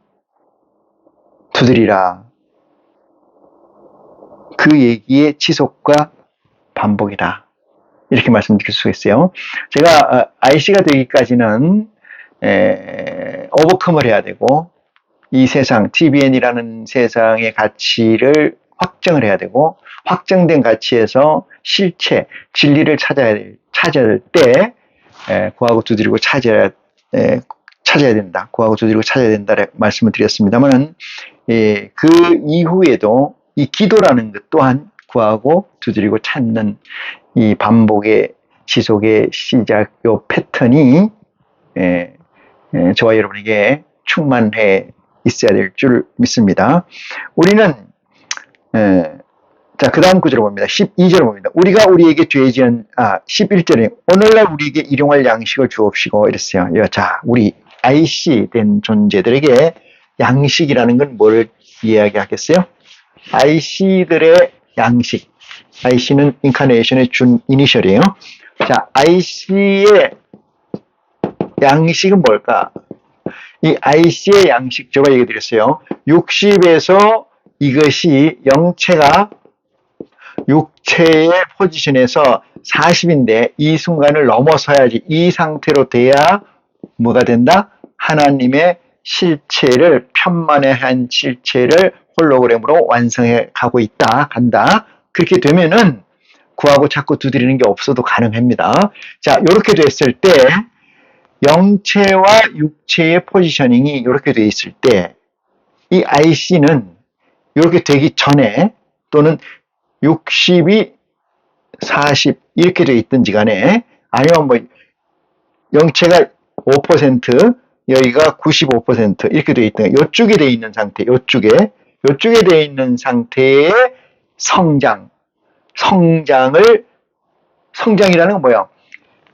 두드리라. 그 얘기의 지속과 반복이다. 이렇게 말씀드릴 수 있어요. 제가 IC가 되기까지는 오버컴을 해야 되고 이 세상, TBN이라는 세상의 가치를 확정을 해야 되고, 확정된 가치에서 실체, 진리를 찾아야 때 구하고 두드리고 찾아야 된다. 구하고 두드리고 찾아야 된다 말씀을 드렸습니다만, 그 이후에도 이 기도라는 것 또한 구하고 두드리고 찾는 이 반복의 지속의 시작, 요 패턴이 저와 여러분에게 충만해 있어야 될 줄 믿습니다. 우리는 자, 그 다음 구절을 봅니다. 12절을 봅니다. 우리가 우리에게 죄 지은 11절에 오늘날 우리에게 일용할 양식을 주옵시고 이랬어요. 자, 우리 IC 된 존재들에게 양식이라는 건 뭘 이야기하겠어요? IC들의 양식. IC는 인카네이션의 준 이니셜이에요. 자, IC의 양식은 뭘까? 이 IC의 양식, 제가 얘기 드렸어요. 60에서 이것이 영체가 육체의 포지션에서 40인데 이 순간을 넘어서야지, 이 상태로 돼야 뭐가 된다? 하나님의 실체를, 편만한 실체를 홀로그램으로 완성해 가고 있다, 간다. 그렇게 되면은 구하고 찾고 두드리는 게 없어도 가능합니다. 자, 이렇게 됐을 때 영체와 육체의 포지셔닝이 이렇게 돼 있을 때 이 IC는 이렇게 되기 전에, 또는 60이 40 이렇게 돼 있든지 간에, 아니면 뭐 영체가 5% 여기가 95% 이렇게 돼 있든, 요쪽에 돼 있는 상태, 요쪽에 돼 있는 상태의 성장이라는 건 뭐예요?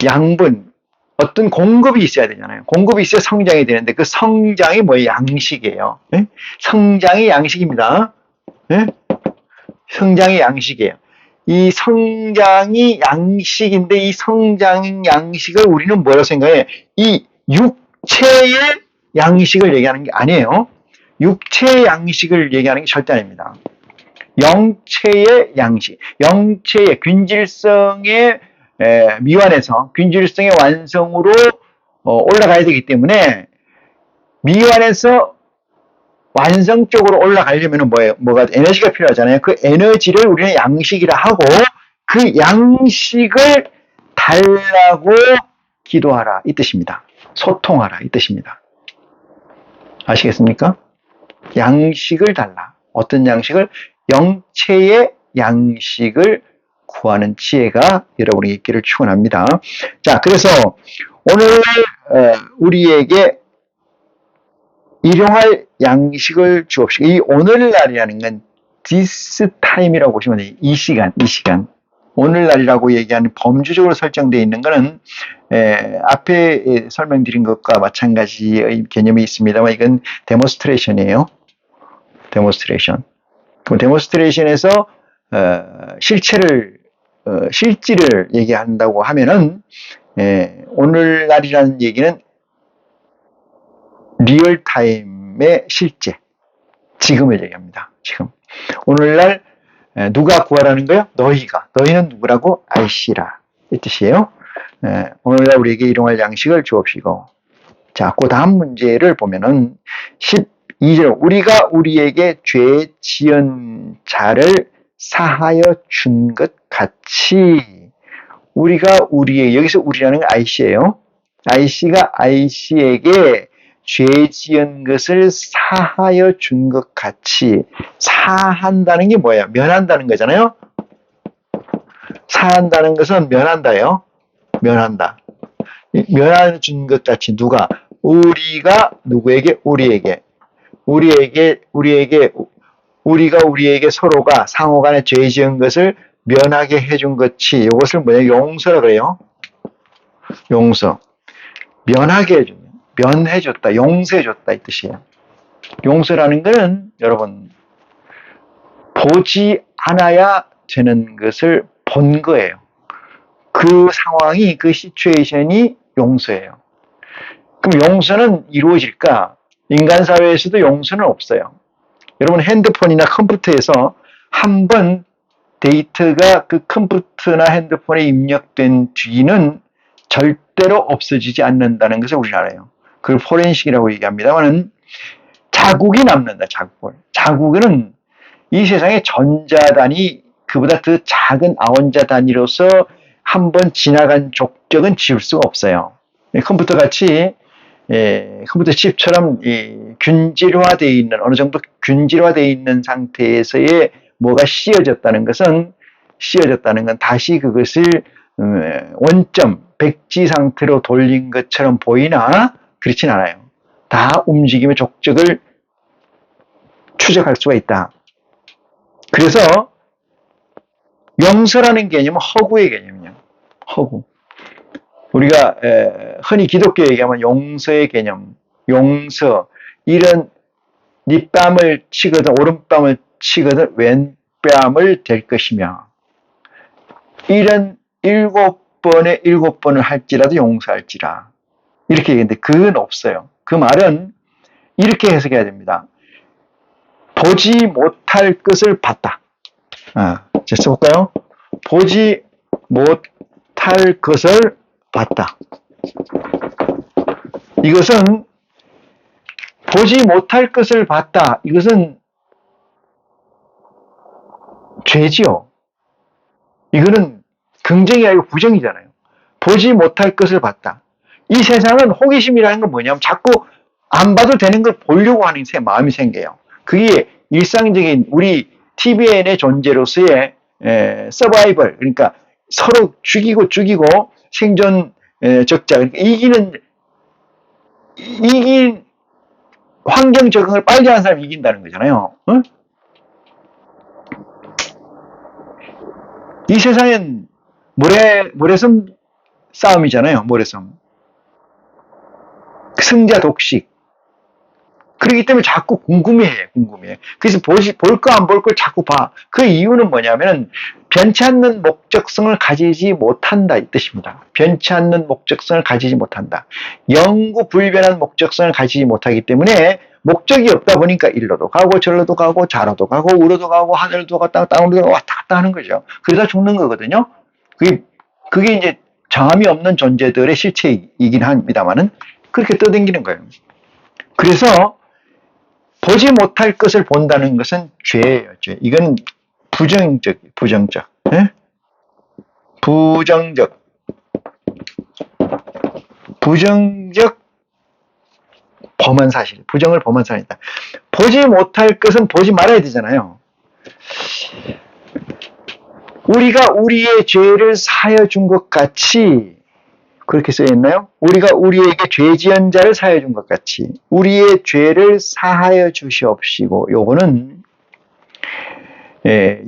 양분, 어떤 공급이 있어야 되잖아요. 공급이 있어야 성장이 되는데, 그 성장이 뭐예요? 양식이에요. 네? 성장이 양식입니다. 네? 성장이 양식이에요. 이 성장이 양식인데, 이 성장 양식을 우리는 뭐라고 생각해? 이 육체의 양식을 얘기하는 게 아니에요. 육체의 양식을 얘기하는 게 절대 아닙니다. 영체의 양식, 영체의 균질성의 미완에서 균질성의 완성으로 올라가야 되기 때문에, 미완에서 완성 쪽으로 올라가려면 뭐가 에너지가 필요하잖아요. 그 에너지를 우리는 양식이라 하고, 그 양식을 달라고 기도하라 이 뜻입니다. 소통하라 이 뜻입니다. 아시겠습니까? 양식을 달라. 어떤 양식을? 영체의 양식을 구하는 지혜가 여러분에게 있기를 축원합니다. 자, 그래서 오늘 우리에게 일용할 양식을 주옵시고, 이 오늘날이라는 건 this time이라고 보시면 돼요. 이 시간. 오늘날이라고 얘기하는 범주적으로 설정되어 있는 것은 앞에 설명드린 것과 마찬가지의 개념이 있습니다만, 이건 데몬스트레이션이에요. 데몬스트레이션. 그 데몬스트레이션에서 실질을 얘기한다고 하면은, 오늘날이라는 얘기는 리얼타임의 실제, 지금을 얘기합니다. 지금. 오늘날 누가 구하라는 거예요? 너희는 누구라고? IC라 이 뜻이에요. 오늘날 우리에게 일용할 양식을 주옵시고. 자, 그 다음 문제를 보면은 12절, 우리가 우리에게 죄 지은 자를 사하여 준 것 같이, 우리가 여기서 우리라는 건 IC예요. IC가 IC에게 죄 지은 것을 사하여 준 것 같이. 사한다는 게 뭐예요? 면한다는 거잖아요. 사한다는 것은 면한다예요. 면한다. 면해 준 것 같이. 누가? 우리가 누구에게? 우리가 우리에게 서로가 상호간에 죄 지은 것을 면하게 해준 것이, 이것을 뭐냐? 용서라 그래요. 용서. 면하게 해준다. 면해줬다. 용서해줬다 이 뜻이에요. 용서라는 것은 여러분, 보지 않아야 되는 것을 본 거예요. 그 상황이, 그 시츄에이션이 용서예요. 그럼 용서는 이루어질까? 인간 사회에서도 용서는 없어요. 여러분, 핸드폰이나 컴퓨터에서 한번 데이터가 그 컴퓨터나 핸드폰에 입력된 뒤는 절대로 없어지지 않는다는 것을 우리는 알아요. 그걸 포렌식이라고 얘기합니다만, 자국이 남는다. 자국은 이 세상에 전자단이 그보다 더 작은 아원자 단위로서 한번 지나간 족적은 지울 수가 없어요. 컴퓨터 같이 컴퓨터 칩처럼 균질화되어 있는, 어느 정도 균질화되어 있는 상태에서의 뭐가 씌어졌다는 건 다시 그것을 원점 백지 상태로 돌린 것처럼 보이나 그렇진 않아요. 다 움직임의 족적을 추적할 수가 있다. 그래서 용서라는 개념은 허구의 개념이에요. 허구. 우리가 흔히 기독교에 얘기하면 용서의 개념, 용서, 이런 뒷뺨을 치거든 오른뺨을 치거든 왼뺨을 댈 것이며, 이런 7번에 7번을 할지라도 용서할지라, 이렇게 얘기했는데 그건 없어요. 그 말은 이렇게 해석해야 됩니다. 보지 못할 것을 봤다. 자, 써볼까요? 보지 못할 것을 봤다. 이것은 보지 못할 것을 봤다. 이것은 죄지요. 이거는 긍정이 아니고 부정이잖아요. 보지 못할 것을 봤다. 이 세상은 호기심이라는 건 뭐냐면 자꾸 안 봐도 되는 걸 보려고 하는 마음이 생겨요. 그게 일상적인 우리 TVN의 존재로서의 서바이벌, 그러니까 서로 죽이고 생존 적자, 그러니까 이긴 환경 적응을 빨리 하는 사람이 이긴다는 거잖아요. 어? 이 세상엔 모래섬 싸움이잖아요. 모래섬. 승자 독식. 그렇기 때문에 자꾸 궁금해해. 그래서 볼 거 안 볼 걸 자꾸 봐. 그 이유는 뭐냐면 변치 않는 목적성을 가지지 못한다 이 뜻입니다. 변치 않는 목적성을 가지지 못한다. 영구 불변한 목적성을 가지지 못하기 때문에 목적이 없다 보니까 일로도 가고 절로도 가고 좌로도 가고 우로도 가고 하늘도 갔다 땅으로도 가고 왔다 갔다 하는 거죠. 그러다 죽는 거거든요. 그게 이제 정함이 없는 존재들의 실체이긴 합니다만은 그렇게 떠댕기는 거예요. 그래서 보지 못할 것을 본다는 것은 죄예요. 죄. 이건 부정적. 예? 부정적 범한 사실, 부정을 범한 사실이다. 보지 못할 것은 보지 말아야 되잖아요. 우리가 우리의 죄를 사하여 준 것 같이, 그렇게 써있나요? 우리가 우리에게 죄 지은 자를 사하여 준 것 같이 우리의 죄를 사하여 주시옵시고, 요거는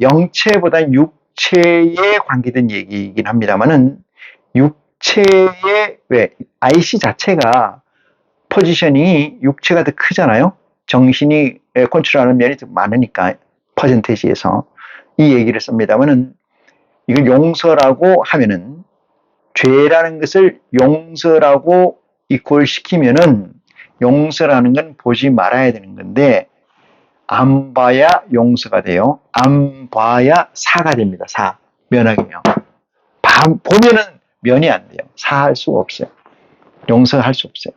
영체보다 육체에 관계된 얘기이긴 합니다만은, 육체의 IC 자체가 포지션이 육체가 더 크잖아요. 정신이 컨트롤하는 면이 더 많으니까 퍼센테이지에서 이 얘기를 씁니다만은, 이걸 용서라고 하면은, 죄라는 것을 용서라고 이퀄시키면은, 용서라는 건 보지 말아야 되는 건데, 안 봐야 용서가 돼요. 안 봐야 사가 됩니다. 사. 면하기면. 보면은 면이 안 돼요. 사할 수가 없어요. 용서할 수 없어요.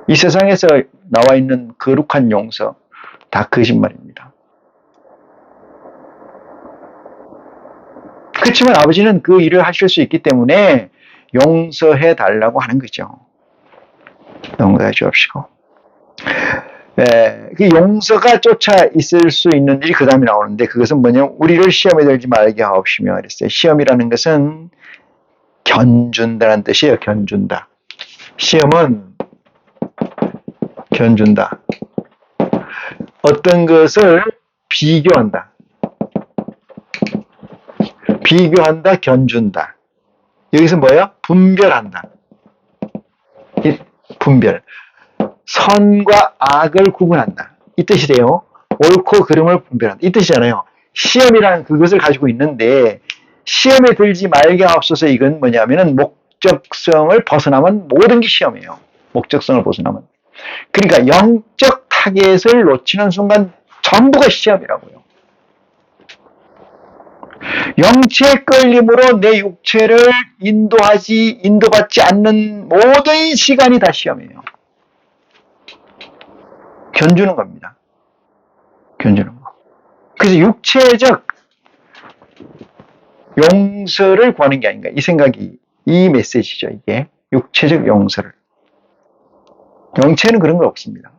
이 세상에서 나와 있는 거룩한 용서, 다 거짓말입니다. 그렇지만 아버지는 그 일을 하실 수 있기 때문에 용서해 달라고 하는 거죠. 용서해 주옵시고. 그 용서가 쫓아 있을 수 있는 일이 그 다음에 나오는데, 그것은 뭐냐면 우리를 시험에 들지 말게 하옵시며 그랬어요. 시험이라는 것은 견준다는 뜻이에요. 견준다. 시험은 견준다. 어떤 것을 비교한다. 견준다. 여기서 뭐예요? 분별한다. 분별. 선과 악을 구분한다. 이 뜻이 돼요. 옳고 그름을 분별한다. 이 뜻이잖아요. 시험이라는 그것을 가지고 있는데, 시험에 들지 말게 하옵소서, 이건 뭐냐면은 목적성을 벗어나면 모든 게 시험이에요. 목적성을 벗어나면. 그러니까 영적 타겟을 놓치는 순간 전부가 시험이라고요. 영체의 끌림으로 내 육체를 인도받지 않는 모든 시간이 다 시험이에요. 견주는 겁니다. 견주는 거. 그래서 육체적 용서를 구하는 게 아닌가. 이 생각이, 이 메시지죠, 이게. 육체적 용서를. 영체는 그런 거 없습니다.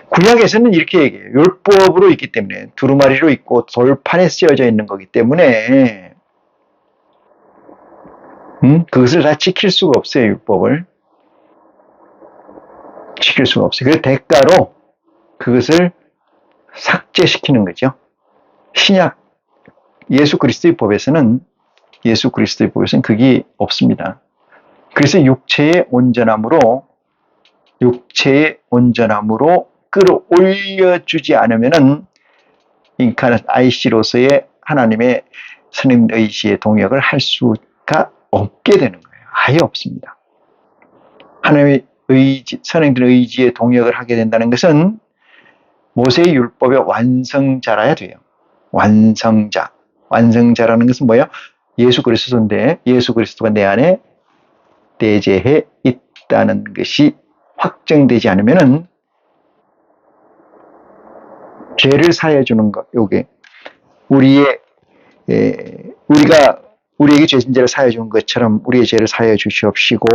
구약에서는 이렇게 얘기해요. 율법으로 있기 때문에, 두루마리로 있고 돌판에 쓰여져 있는 거기 때문에 그것을 다 지킬 수가 없어요. 율법을 지킬 수가 없어요. 그 대가로 그것을 삭제시키는 거죠. 신약 예수 그리스도의 법에서는 그게 없습니다. 그래서 육체의 온전함으로 끌어올려주지 않으면은 인카넷 IC로서의 하나님의 선행 의지의 동역을 할 수가 없게 되는 거예요. 아예 없습니다. 하나님의 선행된 의지의 동역을 하게 된다는 것은 모세의 율법의 완성자라야 돼요. 완성자라는 것은 뭐예요? 예수 그리스도인데 예수 그리스도가 내 안에 내재해 있다는 것이 확정되지 않으면은 죄를 사해 주는 것, 요게 우리가 우리에게 죄진 죄를 사해 주는 것처럼 우리의 죄를 사해 주시옵시고,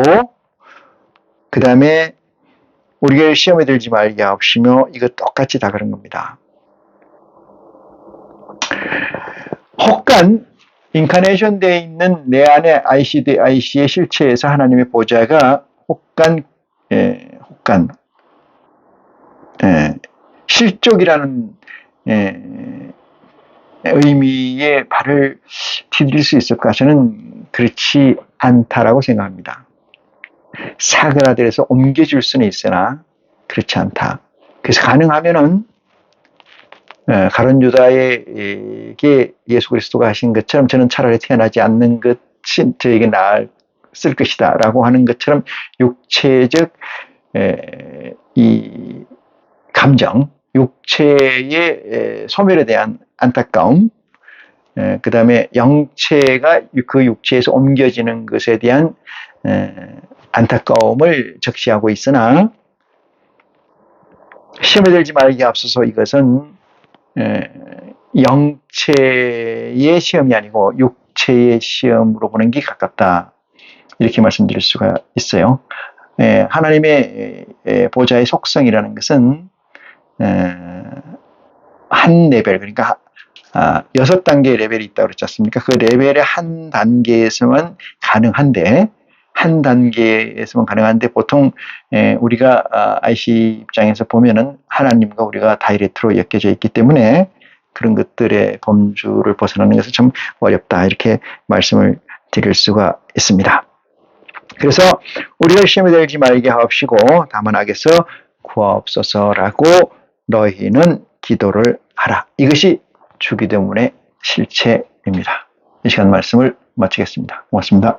그 다음에 우리가 시험에 들지 말게 하옵시며, 이거 똑같이 다 그런 겁니다. 혹간 인카네이션 되어 있는 내 안에 IC의 실체에서 하나님의 보좌가 실족이라는 의미의 발을 디딜 수 있을까? 저는 그렇지 않다라고 생각합니다. 사그라들어서 옮겨줄 수는 있으나 그렇지 않다. 그래서 가능하면은 가룟 유다에게 예수 그리스도가 하신 것처럼 저는 차라리 태어나지 않는 것이 저에게 나았을 것이다 라고 하는 것처럼 육체적 이 감정, 육체의 소멸에 대한 안타까움, 그 다음에 영체가 그 육체에서 옮겨지는 것에 대한 안타까움을 적시하고 있으나, 시험에 들지 말게 앞서서 이것은 영체의 시험이 아니고 육체의 시험으로 보는 게 가깝다, 이렇게 말씀드릴 수가 있어요. 하나님의 보좌의 속성이라는 것은 한 레벨, 그러니까 6단계의 레벨이 있다고 그랬지 않습니까? 그 레벨의 한 단계에서만 가능한데, 보통 우리가 IC 입장에서 보면은 하나님과 우리가 다이렉트로 엮여져 있기 때문에 그런 것들의 범주를 벗어나는 것은 참 어렵다, 이렇게 말씀을 드릴 수가 있습니다. 그래서 우리가 시험에 들지 말게 하옵시고 다만 악에서 구하옵소서라고 너희는 기도를 하라. 이것이 주기도문의 실체입니다. 이 시간 말씀을 마치겠습니다. 고맙습니다.